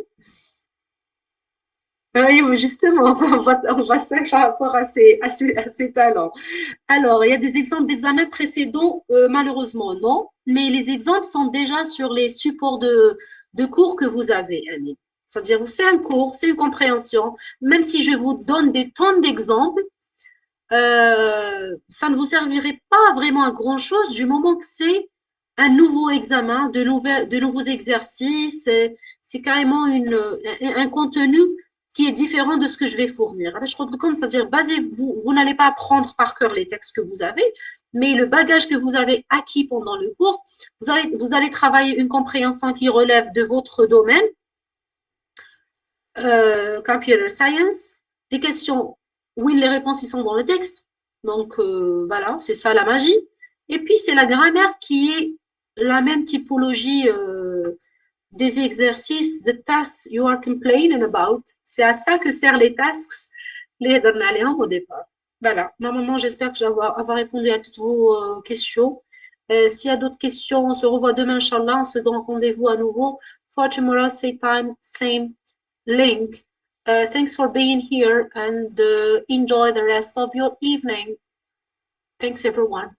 oui, justement, on va se faire par rapport à ces talents. Alors, il y a des exemples d'examens précédents, malheureusement, non, mais les exemples sont déjà sur les supports de cours que vous avez, Annie. C'est-à-dire, c'est un cours, c'est une compréhension. Même si je vous donne des tonnes d'exemples, ça ne vous servirait pas vraiment à grand-chose du moment que c'est un nouveau examen, de nouveaux exercices. C'est carrément un contenu qui est différent de ce que je vais fournir. Je crois que comme c'est-à-dire, vous n'allez pas apprendre par cœur les textes que vous avez, mais le bagage que vous avez acquis pendant le cours, vous allez travailler une compréhension qui relève de votre domaine, computer science, les questions, oui, les réponses, ils sont dans le texte. Donc, voilà, c'est ça la magie. Et puis, c'est la grammaire qui est la même typologie des exercices, the tasks you are complaining about. C'est à ça que servent les tasks, les derniers au départ. Voilà, normalement, j'espère que j'ai avoir répondu à toutes vos questions. S'il y a d'autres questions, on se revoit demain, Inch'Allah. On se donne rendez-vous à nouveau. For tomorrow, same time, same link. Thanks for being here and enjoy the rest of your evening. Thanks, everyone.